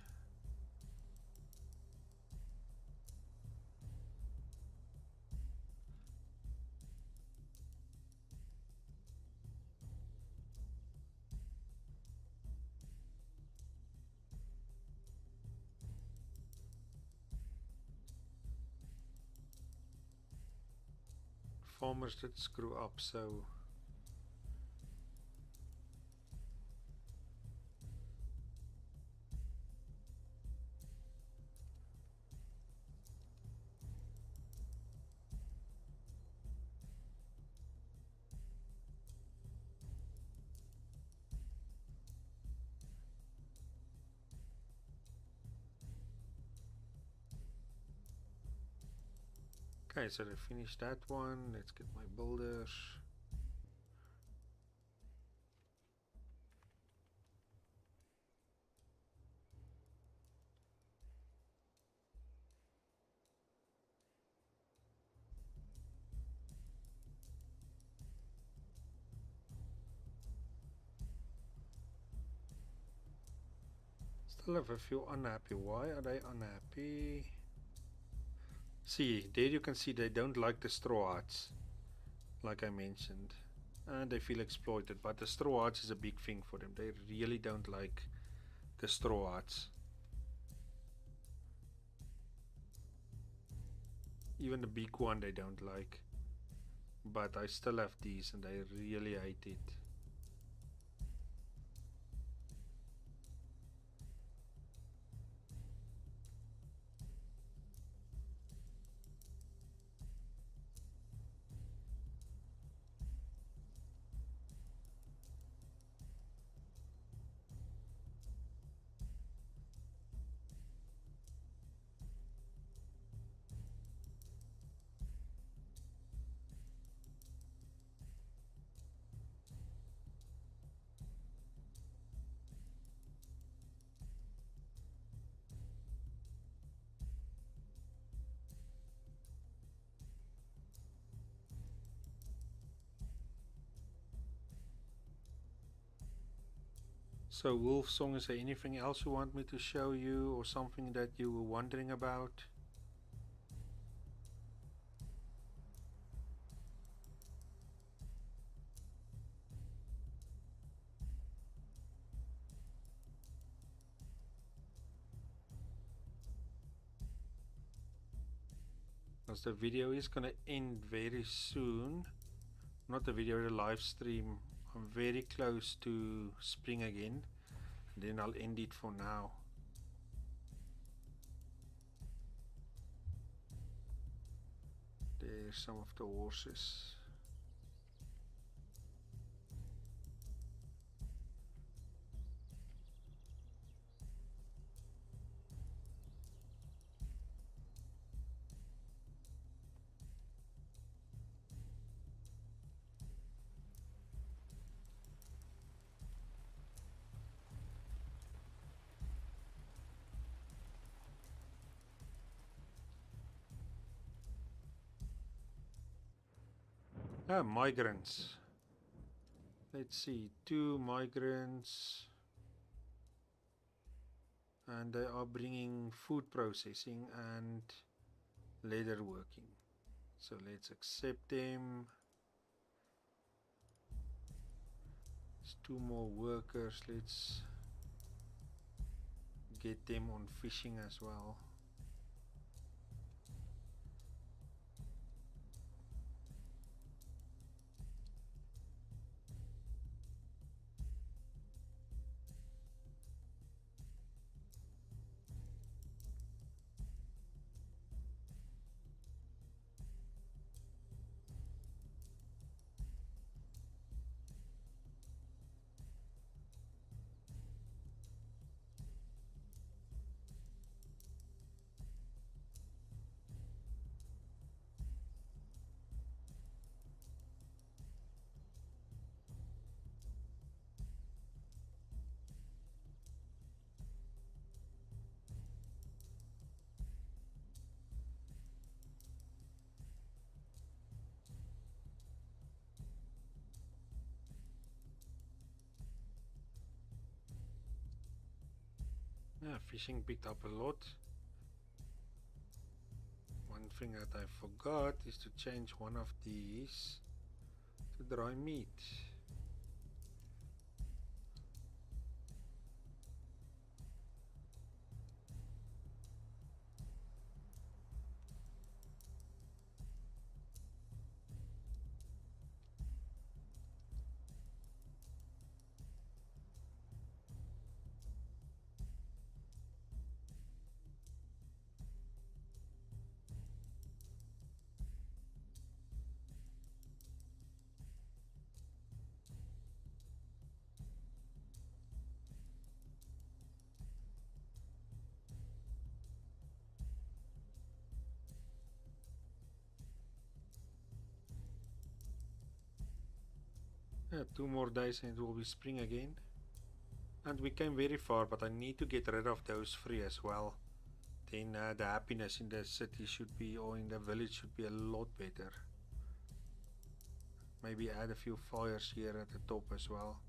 S1: Farmers did screw up, so okay, so I finished that one. Let's get my builders. Still have a few unhappy. Why are they unhappy? See, there you can see they don't like the straw huts, like I mentioned. And they feel exploited, but the straw huts is a big thing for them. They really don't like the straw huts. Even the big one they don't like. But I still have these and they really hate it. So Wolf Song, is there anything else you want me to show you or something that you were wondering about? Because the video is gonna end very soon. Not the video, the live stream. I'm very close to spring again. Then I'll end it for now. There's some of the horses. Ah, migrants. Let's see, 2 migrants. And they are bringing food processing and leather working. So let's accept them. There's 2 more workers. Let's get them on fishing as well. Yeah, fishing picked up a lot. One thing that I forgot is to change one of these to dry meat. Yeah, 2 more days and it will be spring again. And we came very far, but I need to get rid of those three as well. Then the happiness in the city should be, or in the village should be a lot better. Maybe add a few fires here at the top as well.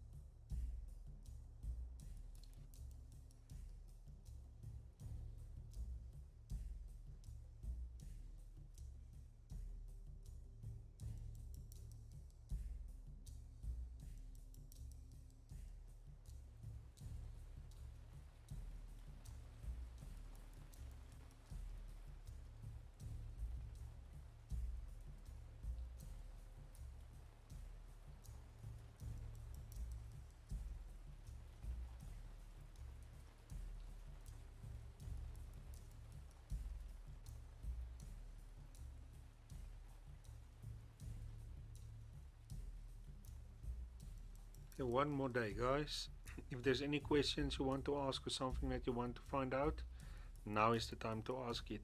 S1: Okay, 1 more day, guys. If there's any questions you want to ask or something that you want to find out, now is the time to ask it.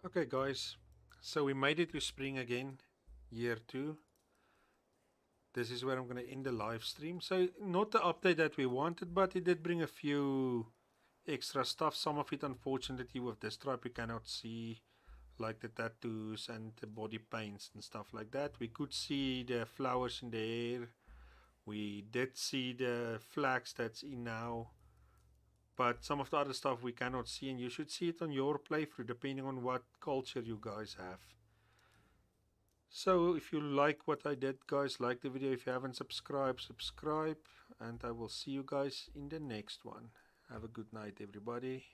S1: Okay, guys, so we made it to spring again, year 2. This is where I'm going to end the live stream. So not the update that we wanted, but it did bring a few extra stuff. Some of it, unfortunately, with this stripe you cannot see, like the tattoos and the body paints and stuff like that. We could see the flowers in the air. We did see the flags that's in now. But some of the other stuff we cannot see, and you should see it on your playthrough depending on what culture you guys have. So if you like what I did, guys, like the video. If you haven't subscribed, subscribe, and I will see you guys in the next one. Have a good night, everybody.